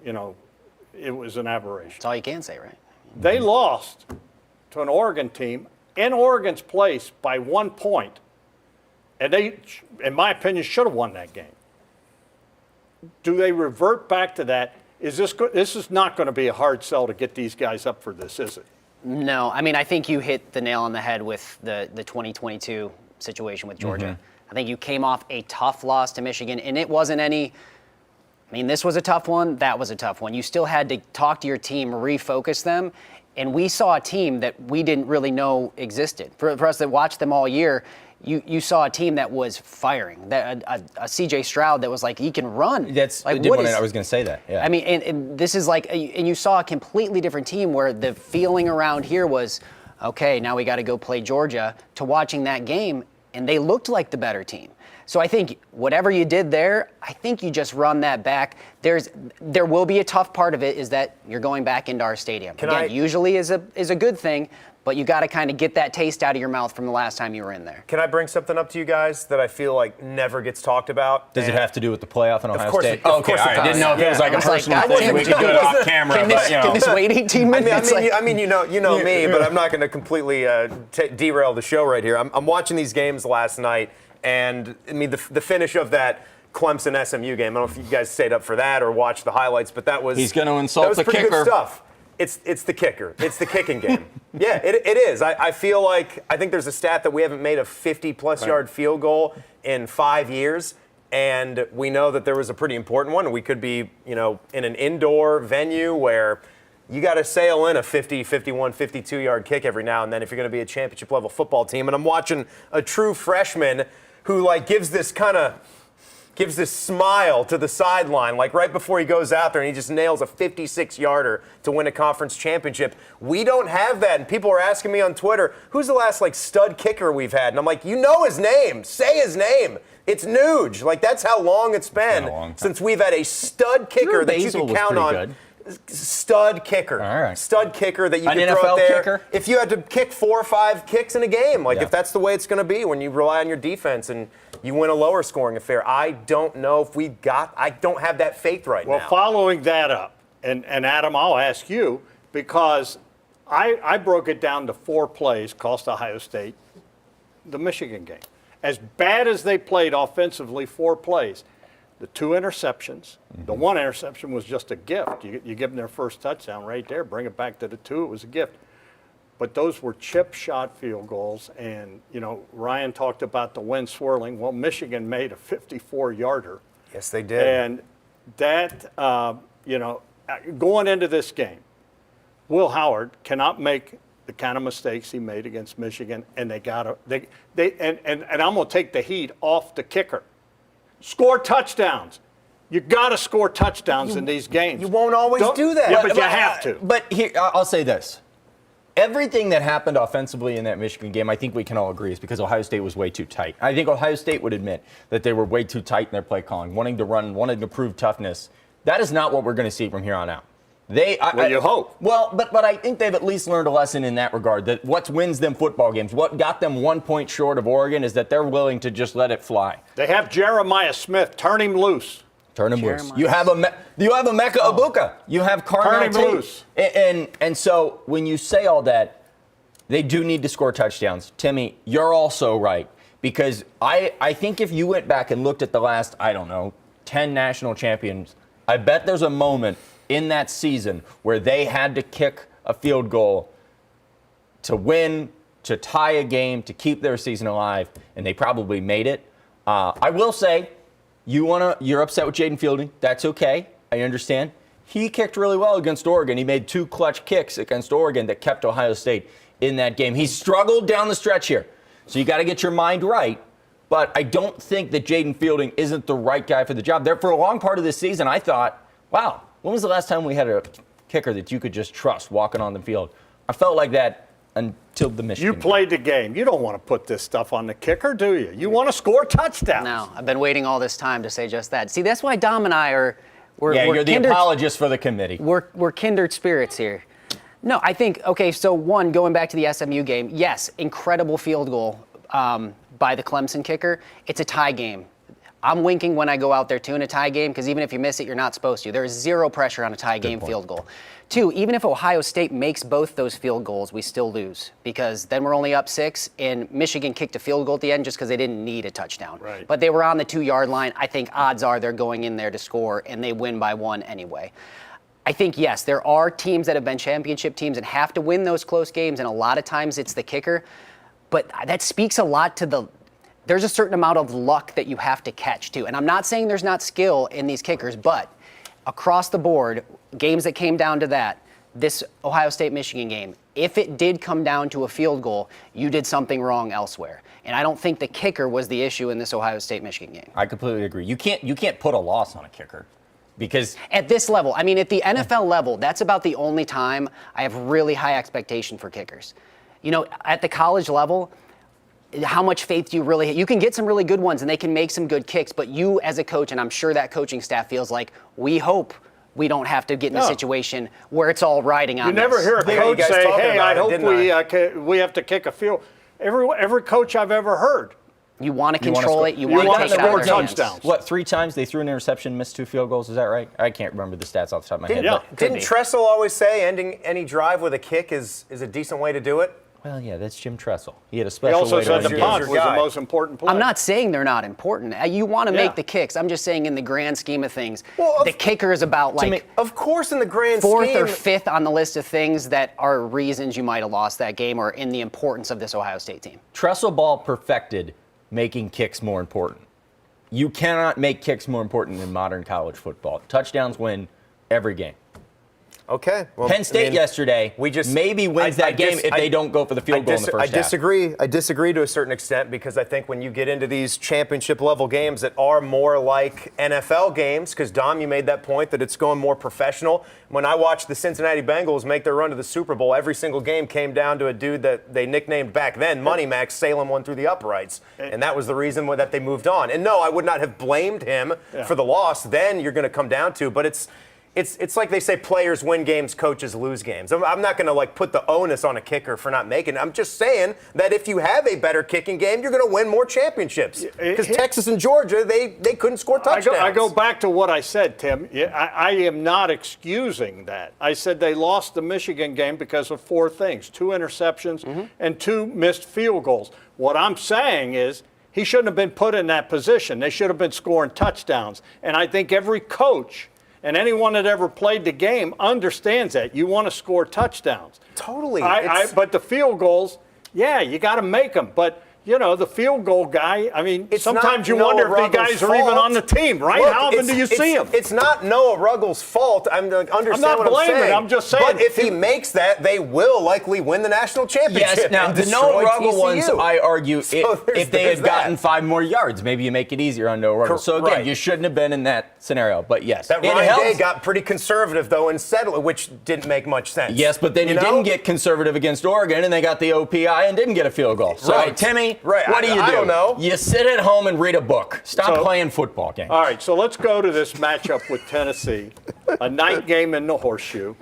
it was an aberration. That's all you can say, right? They lost to an Oregon team in Oregon's place by 1 point. And they, in my opinion, should have won that game. Do they revert back to that? This is not going to be a hard sell to get these guys up for this, is it? No, I mean, I think you hit the nail on the head with the 2022 situation with Georgia. I think you came off a tough loss to Michigan, and it wasn't any. I mean, this was a tough one. That was a tough one. You still had to talk to your team, refocus them, and we saw a team that we didn't really know existed. For us that watched them all year, you saw a team that was firing. That a C.J. Stroud that was like, he can run. That's like I was going to say that. Yeah. I mean, and this is like, and you saw a completely different team where the feeling around here was, okay, now we got to go play Georgia. To watching that game, and they looked like the better team. So I think whatever you did there, I think you just run that back. There will be a tough part of it is that you're going back into our stadium. Usually is a good thing, but you got to kind of get that taste out of your mouth from the last time you were in there. Can I bring something up to you guys that I feel like never gets talked about? Does it have to do with the playoff in Ohio State? Of course it does. I didn't know if it was like a personal thing. We could do it off camera. Can this wait 18 minutes? I mean, you know me, but I'm not going to completely derail the show right here. I'm watching these games last night, and I mean the finish of that Clemson SMU game. I don't know if you guys stayed up for that or watched the highlights, but that was he's going to insult the pretty kicker. Good stuff. It's the kicker. It's the kicking game. Yeah, it is. I feel like I think there's a stat that we haven't made a 50-plus yard field goal in 5 years, and we know that there was a pretty important one. We could be, in an indoor venue where you got to sail in a 50, 51, 52-yard kick every now and then if you're going to be a championship-level football team. And I'm watching a true freshman who, gives this smile to the sideline, right before he goes out there, and he just nails a 56-yarder to win a conference championship. We don't have that, and people are asking me on Twitter, who's the last, stud kicker we've had? And I'm like, you know his name. Say his name. It's Nuge. That's how long it's been since we've had a stud kicker that you can count on. Good. Stud kicker. All right. Stud kicker that you can An throw NFL out there. kicker? If you had to kick 4 or 5 kicks in a game, if that's the way it's going to be when you rely on your defense and you win a lower scoring affair. I don't know if I don't have that faith right now. Well, following that up, and Adam, I'll ask you, because I broke it down to 4 plays, cost Ohio State the Michigan game. As bad as they played offensively, 4 plays. The 2 interceptions. The 1 interception was just a gift. You give them their first touchdown right there, bring it back to the 2. It was a gift. But those were chip shot field goals. And, Ryan talked about the wind swirling. Well, Michigan made a 54-yarder. Yes, they did. And that, going into this game, Will Howard cannot make the kind of mistakes he made against Michigan. And I'm going to take the heat off the kicker. Score touchdowns. You got to score touchdowns in these games. You won't always do that. Yeah, but you have to. But here, I'll say this. Everything that happened offensively in that Michigan game, I think we can all agree, is because Ohio State was way too tight. I think Ohio State would admit that they were way too tight in their play calling, wanting to run, wanting to prove toughness. That is not what we're going to see from here on out. You hope. Well, but I think they've at least learned a lesson in that regard, that what wins them football games, what got them 1 point short of Oregon, is that they're willing to just let it fly. They have Jeremiah Smith. Turn him loose. Turn him loose. You have a Mecca Ibuka. You have Carnell Turn him Tate. loose. And so when you say all that, they do need to score touchdowns. Timmy, you're also right. Because I think if you went back and looked at the last, 10 national champions, I bet there's a moment in that season where they had to kick a field goal to win, to tie a game, to keep their season alive, and they probably made it. I will say, you're upset with Jaden Fielding. That's okay. I understand. He kicked really well against Oregon. He made 2 clutch kicks against Oregon that kept Ohio State in that game. He struggled down the stretch here. So you got to get your mind right. But I don't think that Jaden Fielding isn't the right guy for the job. There, for a long part of this season, I thought, wow, when was the last time we had a kicker that you could just trust walking on the field? I felt like that until the Michigan You played the game. You don't want to put this stuff on the kicker, do you? You want to score touchdowns. No, I've been waiting all this time to say just that. See, that's why Dom and I are we're you're the kindred, apologist for the committee. We're kindred spirits here. No, I think, okay, so one, going back to the SMU game, yes, incredible field goal by the Clemson kicker. It's a tie game. I'm winking when I go out there, too, in a tie game, because even if you miss it, you're not supposed to. There's zero pressure on a tie game field goal. 2, even if Ohio State makes both those field goals, we still lose, because then we're only up 6, and Michigan kicked a field goal at the end just because they didn't need a touchdown. Right. But they were on the 2-yard line. I think odds are they're going in there to score, and they win by 1 anyway. I think, yes, there are teams that have been championship teams and have to win those close games, and a lot of times it's the kicker. But that speaks a lot to there's a certain amount of luck that you have to catch, too. And I'm not saying there's not skill in these kickers, but across the board, games that came down to that, this Ohio State-Michigan game, if it did come down to a field goal, you did something wrong elsewhere. And I don't think the kicker was the issue in this Ohio State-Michigan game. I completely agree. You can't put a loss on a kicker. Because at this level, I mean, at the NFL level, that's about the only time I have really high expectation for kickers. You know, at the college level, how much faith do you really have? You can get some really good ones and they can make some good kicks, but you as a coach, and I'm sure that coaching staff feels like, we hope we don't have to get in a situation where it's all riding on You never this. hear a Yeah, you coach guys say, talking hey, about I it, hope didn't we have to kick a field. Every coach I've ever heard. You want to wanna control score- it. You you want wanna to take it out score of their hands. touchdowns. what, 3 times they threw an interception, missed 2 field goals? Is that right? I can't remember the stats off the top of my head. Yeah. but- Didn't Tressel always say ending any drive with a kick is a decent way to do it? Well, yeah, that's Jim Tressel. He had a He special also way to said win the games. punt your was the guy. most important play. I'm not saying they're not important. You want to Yeah. make the kicks. I'm just saying in the grand scheme of things, Well, the kicker is about me- Of course, in the grand 4th scheme. or 5th on the list of things that are reasons you might have lost that game or in the importance of this Ohio State team. Tressel Ball perfected making kicks more important. You cannot make kicks more important in modern college football. Touchdowns win every game. Okay. Well, Penn State yesterday maybe wins that game if they don't go for the field goal in the first half. I disagree. I disagree to a certain extent because I think when you get into these championship level games that are more like NFL games, because Dom, you made that point that it's going more professional. When I watched the Cincinnati Bengals make their run to the Super Bowl, every single game came down to a dude that they nicknamed back then Money Max sailing one through the uprights, and that was the reason that they moved on. And no, I would not have blamed him for the loss. Then you're going to come down to, but it's like they say players win games, coaches lose games. I'm not going to put the onus on a kicker for not making it. I'm just saying that if you have a better kicking game, you're going to win more championships. Because Texas and Georgia, they couldn't score touchdowns. I go back to what I said, Tim. I am not excusing that. I said they lost the Michigan game because of 4 things, 2 interceptions and 2 missed field goals. What I'm saying is he shouldn't have been put in that position. They should have been scoring touchdowns. And I think every coach and anyone that ever played the game understands that. You want to score touchdowns. Totally. But the field goals, yeah, you got to make them. But, you know, the field goal guy, I mean, It's sometimes not you Noah wonder if the Ruggles' guys are even fault. on the team, right? Look, How often do you see them? It's not Noah Ruggles' fault. Understand not what I'm blaming, saying. I'm just saying. But if he makes that, they will likely win the national championship. Yes, now and the destroy Noah Ruggles TCU. ones, I argue, So if they had there's gotten that. 5 more yards, maybe you make it easier on Noah Ruggles. So again, Right. you shouldn't have been in that scenario. But yes, That it Ryan helps. Day got pretty conservative, though, and settled, which didn't make much sense. Yes, but then you know? didn't get conservative against Oregon, and they got the OPI and didn't get a field goal. So, Right. Timmy, Right. what do you do? I don't know. You sit at home and read a book. Stop So- playing football games. All right, so let's go to this matchup with Tennessee, a night game in the Horseshoe.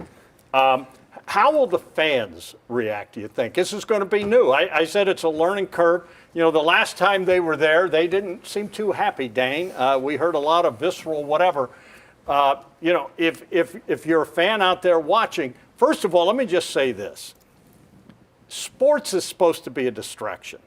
How will the fans react, do you think? This is going to be new. I said it's a learning curve. You know, the last time they were there, they didn't seem too happy, Dane. We heard a lot of visceral whatever. You know, if you're a fan out there watching, first of all, let me just say this. Sports is supposed to be a distraction.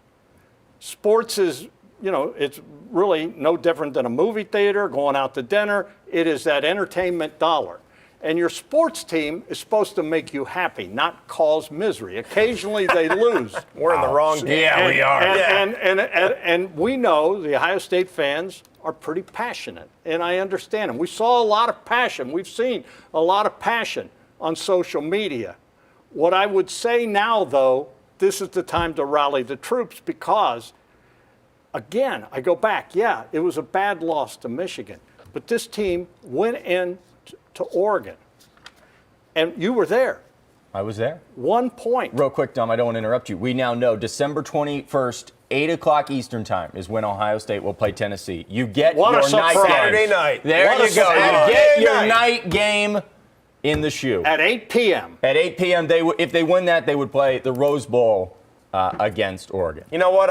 Sports is, you know, it's really no different than a movie theater, going out to dinner. It is that entertainment dollar. And your sports team is supposed to make you happy, not cause misery. Occasionally they lose. We're in the wrong game. Yeah, we are. And we know the Ohio State fans are pretty passionate, and I understand them. We saw a lot of passion. We've seen a lot of passion on social media. What I would say now, though, this is the time to rally the troops because, again, I go back, yeah, it was a bad loss to Michigan, but this team went in to Oregon, and you were there. I was there. 1 point. Real quick, Dom, I don't want to interrupt you. We now know December 21st, 8 o'clock Eastern time is when Ohio State will play Tennessee. You get What a your night surprise. game. Saturday night. There What a you go. You surprise. get your Saturday night game in the shoe. At 8 p.m. At 8 p.m., if they win that, they would play the Rose Bowl against Oregon. You know what?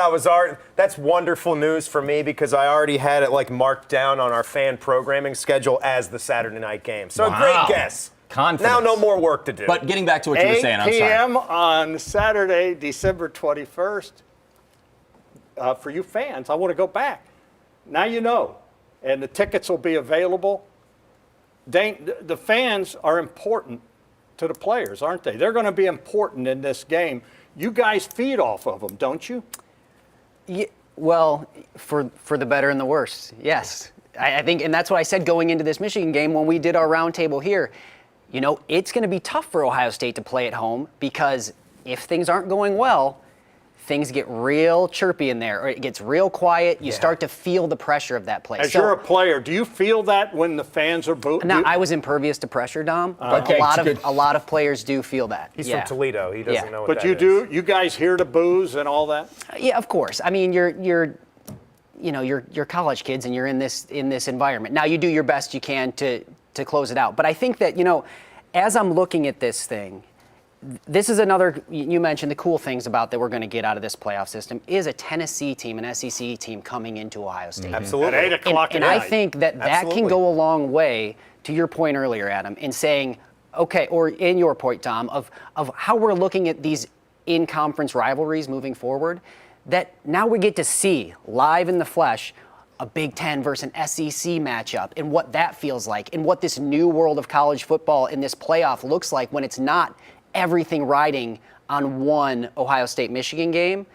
That's wonderful news for me because I already had it like marked down on our fan programming schedule as the Saturday night game. So Wow. great guess. Confidence. Now no more work to do. But getting back to what you were 8 saying, I'm sorry. p.m. on Saturday, December 21st. For you fans, I want to go back. Now you know, and the tickets will be available. Dane, the fans are important to the players, aren't they? They're going to be important in this game. You guys feed off of them, don't you? Yeah, well, for the better and the worse, yes. I think, and that's what I said going into this Michigan game when we did our roundtable here. You know, it's going to be tough for Ohio State to play at home because if things aren't going well, things get real chirpy in there, or it gets real quiet. You start to feel the pressure of that play. As you're a player, do you feel that when the fans are booing? Now, I was impervious to pressure, Dom, but Okay, a lot of players do feel that. He's yeah. from Toledo. He doesn't Yeah. know what But that you is. do. You guys hear the boos and all that. Yeah, of course. I mean, you're college kids and you're in this environment. Now you do your best you can to close it out. But I think that, as I'm looking at this thing, this is another, you mentioned the cool things about that we're going to get out of this playoff system is a Tennessee team, an SEC team coming into Ohio State. Absolutely. At 8 o'clock And at I night. think that Absolutely. can go a long way, to your point earlier, Adam, in saying, okay, or in your point, Tom, of how we're looking at these in-conference rivalries moving forward, that now we get to see live in the flesh a Big Ten versus an SEC matchup and what that feels like and what this new world of college football in this playoff looks like when it's not everything riding on one Ohio State-Michigan game.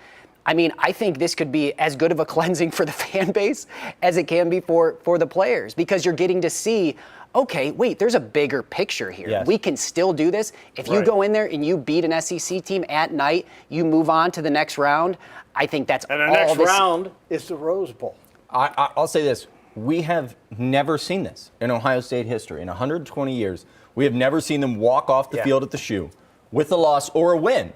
I mean, I think this could be as good of a cleansing for the fan base as it can be for the players because you're getting to see, okay, wait, there's a bigger picture here. Yes. We can still do this. If you Right. go in there and you beat an SEC team at night, you move on to the next round. I think that's And the all next this. round is the Rose Bowl. I'll say this. We have never seen this in Ohio State history. In 120 years, we have never seen them walk off the field at the shoe with a loss or a win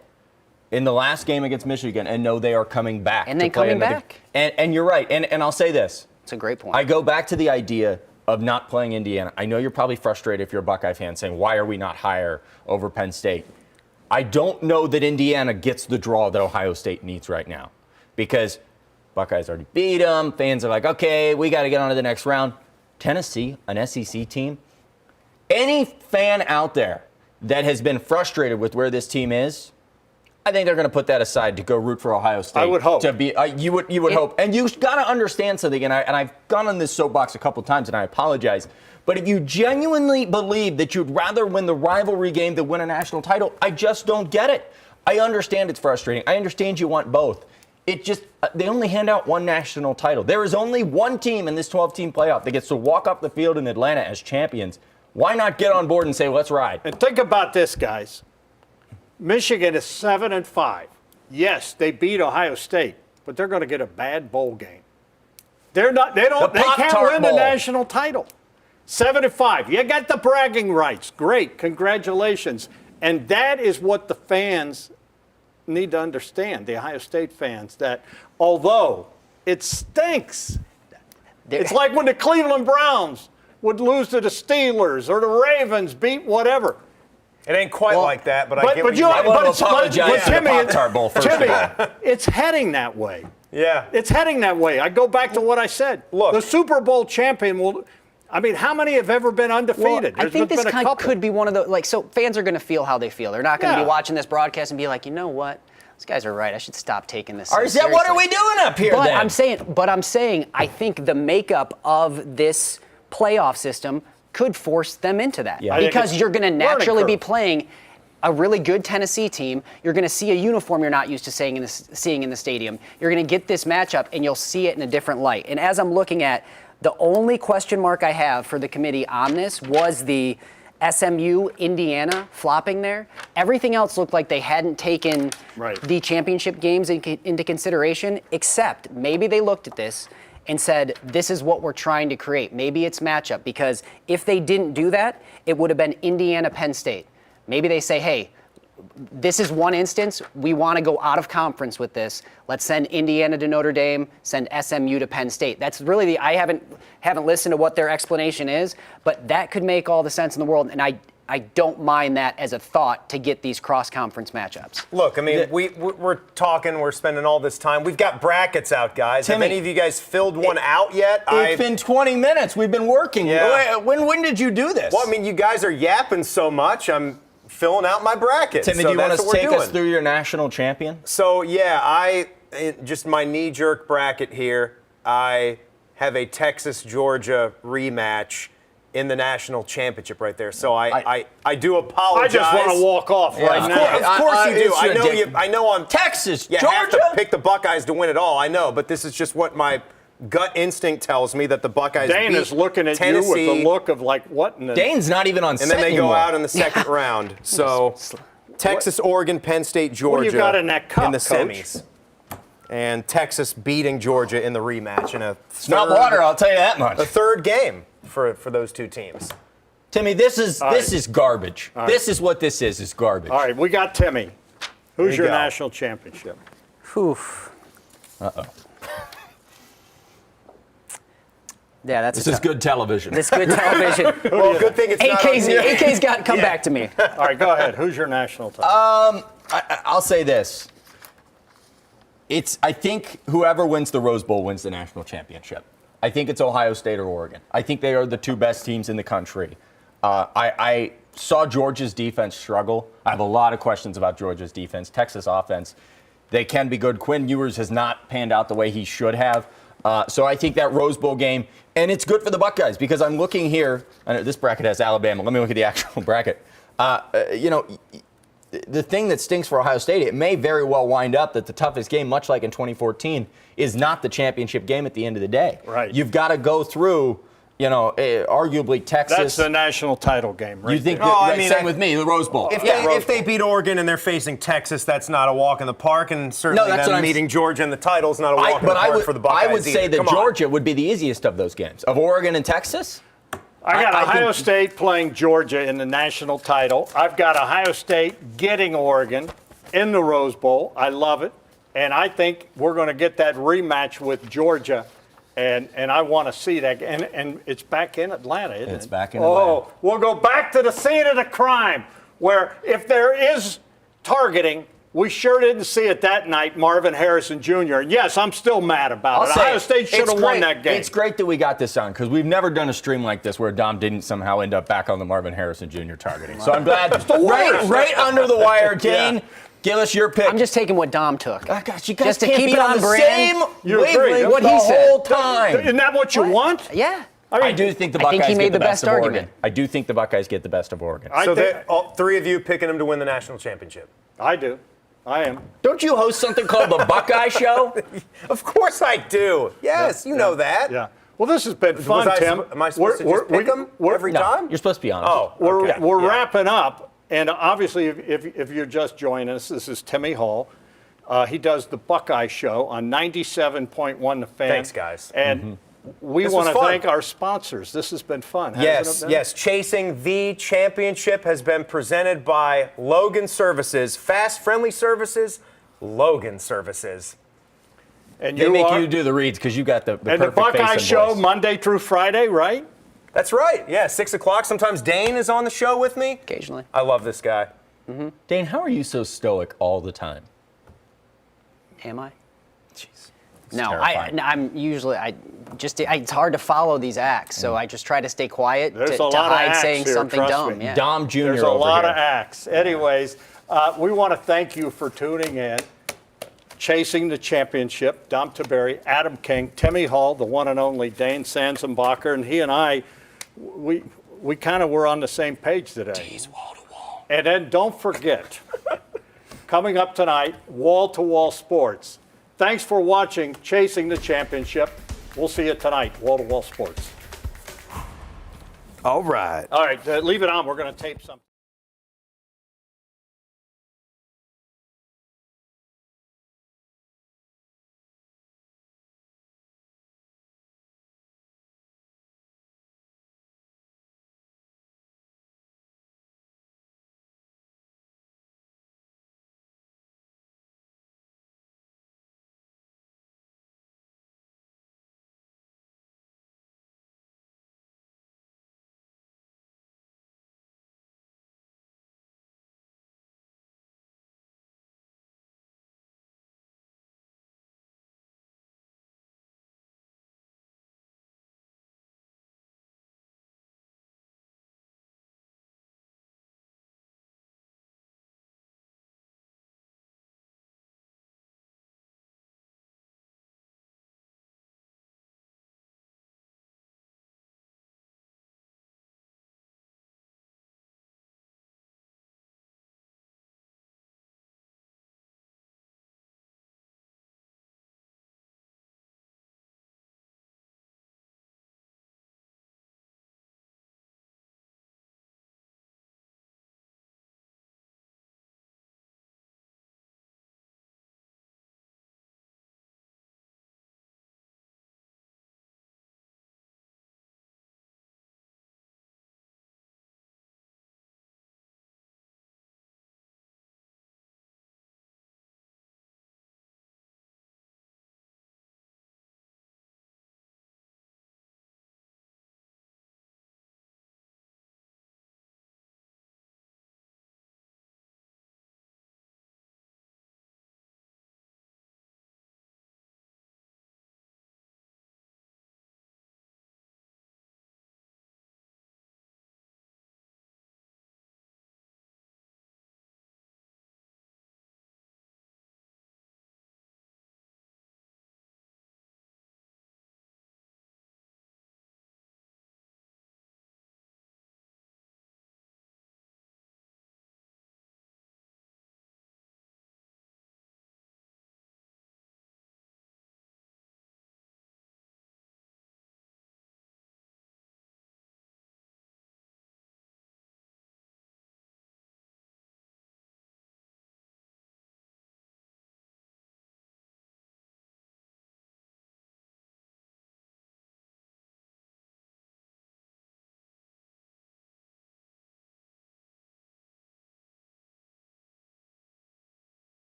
in the last game against Michigan and know they are coming back. And to then play coming another- back. And you're right. And I'll say this. It's a great point. I go back to the idea of not playing Indiana. I know you're probably frustrated if you're a Buckeye fan saying, why are we not higher over Penn State? I don't know that Indiana gets the draw that Ohio State needs right now because Buckeyes already beat them. Fans are like, okay, we got to get on to the next round. Tennessee, an SEC team. Any fan out there that has been frustrated with where this team is, I think they're going to put that aside to go root for Ohio State. I would hope. To be, you would hope. And you've got to understand something, and I've gone on this soapbox a couple times, and I apologize. But if you genuinely believe that you'd rather win the rivalry game than win a national title, I just don't get it. I understand it's frustrating. I understand you want both. It just, they only hand out one national title. There is only one team in this 12-team playoff that gets to walk off the field in Atlanta as champions. Why not get on board and say, let's ride? And think about this, guys. Michigan is 7-5. Yes, they beat Ohio State, but they're going to get a bad bowl game. They're not. They don't. The They can't Pop-Tart win the Bowl. national title. 7-5. You got the bragging rights. Great. Congratulations. And that is what the fans need to understand, the Ohio State fans, that although it stinks, it's like when the Cleveland Browns would lose to the Steelers or the Ravens beat whatever. It ain't quite like that, but I get what But you you, mean. I want to but apologize to the Timmy, Pop-Tart Bowl, first of Timmy, all. it's heading that way. Yeah. It's heading that way. I go back to what I said. Look. The Super Bowl champion will. I mean, how many have ever been undefeated? I think this been a couple. could be one of the, so fans are going to feel how they feel. They're not going to Yeah. be watching this broadcast and be like, you know what? These guys are right. I should stop taking this. Or so is that what are seriously." we doing up here But then? I'm saying, I think the makeup of this playoff system could force them into that. Yeah. Because you're going to naturally be curve. playing a really good Tennessee team. You're going to see a uniform you're not used to seeing in the stadium. You're going to get this matchup, and you'll see it in a different light. And as I'm looking at, the only question mark I have for the committee on this was the SMU Indiana flopping there. Everything else looked like they hadn't taken the championship games into consideration, except maybe they looked at this and said, this is what we're trying to create. Maybe it's matchup, because if they didn't do that, it would have been Indiana Penn State. Maybe they say, hey, this is one instance. We want to go out of conference with this. Let's send Indiana to Notre Dame, send SMU to Penn State. That's really I haven't listened to what their explanation is, but that could make all the sense in the world. And I don't mind that as a thought to get these cross-conference matchups. Look, I mean, we're talking, we're spending all this time. We've got brackets out, guys. Timmy, have any of you guys filled one out yet? It's been 20 minutes. We've been working. Yeah. When did you do this? Well, I mean, you guys are yapping so much. I'm filling out my bracket. Timmy, so do you want that's to what we're take us doing. through your national champion? So, yeah, just my knee-jerk bracket here. I have a Texas-Georgia rematch in the national championship right there. So I do I apologize. just want to walk off right now. Of course you do. it's I know ridiculous. I know I'm Texas, You Georgia. have to pick the Buckeyes to win it all. I know, but this is just what my gut instinct tells me, that the Buckeyes Dane beat is looking at Tennessee, you with the look of like, what in the... Dane's not even on and then they go anymore. out in the second round. So Texas, Oregon, Penn State, Georgia do you got in that cup, the Coach? semis. And Texas beating Georgia in the rematch in a It's not water, I'll tell you that much. a third game for those two teams. Timmy, this is garbage. right. This is what this is garbage. All right, we got Timmy. Who's you your go. national championship? Yeah, that's This is good television. This good television. Well, good thing it's not on TV. AK's got to come back to me. All right, go ahead. Who's your national title? I'll say this. I think whoever wins the Rose Bowl wins the national championship. I think it's Ohio State or Oregon. I think they are the two best teams in the country. I saw Georgia's defense struggle. I have a lot of questions about Georgia's defense. Texas offense, they can be good. Quinn Ewers has not panned out the way he should have. So I think that Rose Bowl game, and it's good for the Buckeyes, because I'm looking here. I know this bracket has Alabama. Let me look at the actual bracket. The thing that stinks for Ohio State, it may very well wind up that the toughest game, much like in 2014, is not the championship game at the end of the day. Right. You've got to go through, arguably Texas. That's the national title game, right? You think? there. Oh, I Right, mean, same with me, the Rose Bowl. If they beat Oregon and they're facing Texas, that's not a walk in the park, and certainly that's what them I'm meeting Georgia in the title is not a walk in the but park for the Buckeyes I would say either. that Come on. Georgia would be the easiest of those games. Of Oregon and Texas? I got I Ohio think- State playing Georgia in the national title. I've got Ohio State getting Oregon in the Rose Bowl. I love it. And I think we're going to get that rematch with Georgia. And I want to see that. And it's back in Atlanta, isn't it? It's back in Oh, we'll go back to the scene of the crime, where if there is targeting, we sure didn't see it that night, Marvin Harrison Jr. And yes, I'm still mad about it. Ohio State should have won that game. It's great that we got this on, because we've never done a stream like this where Dom didn't somehow end up back on the Marvin Harrison Jr. targeting. So I'm glad. right under the wire, Dane. Yeah. Give us your pick. I'm just taking what Dom took. Oh, gosh, you guys Just to can't keep be it on on the brand. same You agree, wavelength don't What the he said. whole time. Isn't that what you want? Yeah. I do think the I Buckeyes think he made get the the best best of argument. Oregon. I do think the Buckeyes get the best of Oregon. I So think- all three of you picking them to win the national championship. I do. I am. Don't you host something called the Buckeye Show? Of course I do. Yes, you know that. Yeah. Well, this has been fun, Tim. Am I supposed to just pick them every No, time? you're supposed to be honest. Oh, We're okay. we're Yeah. wrapping up, and obviously, if you're just joining us, this is Timmy Hall. He does the Buckeye Show on 97.1 The Fan. Thanks, guys. And we This want was to fun. thank our sponsors. This has been fun. hasn't Yes, it been? yes. Chasing the Championship has been presented by Logan Services. Fast, friendly services, Logan Services. And They make are, you do the reads because you got the and the perfect face Buckeye and Show voice. Monday through Friday, right? That's right. Yeah, 6 o'clock. Sometimes Dane is on the show with me. Occasionally. I love this guy. Dane, how are you so stoic all the time? Am I? Jeez. No, terrifying. I'm usually it's hard to follow these acts, so I just try to stay quiet There's to a lot of hide acts saying here, something trust dumb. me. Yeah. Dom Jr. There's a over lot here. of acts. Anyways, we want to thank you for tuning in. Chasing the Championship, Dom Tiberi, Adam King, Timmy Hall, the one and only Dane Sanzenbacher, and he and I, we we kind of were on the same page today. Wall to wall. And then don't forget, coming up tonight, wall-to-wall sports. Thanks for watching Chasing the Championship. We'll see you tonight, wall-to-wall sports. All right. All right, leave it on. We're going to tape something.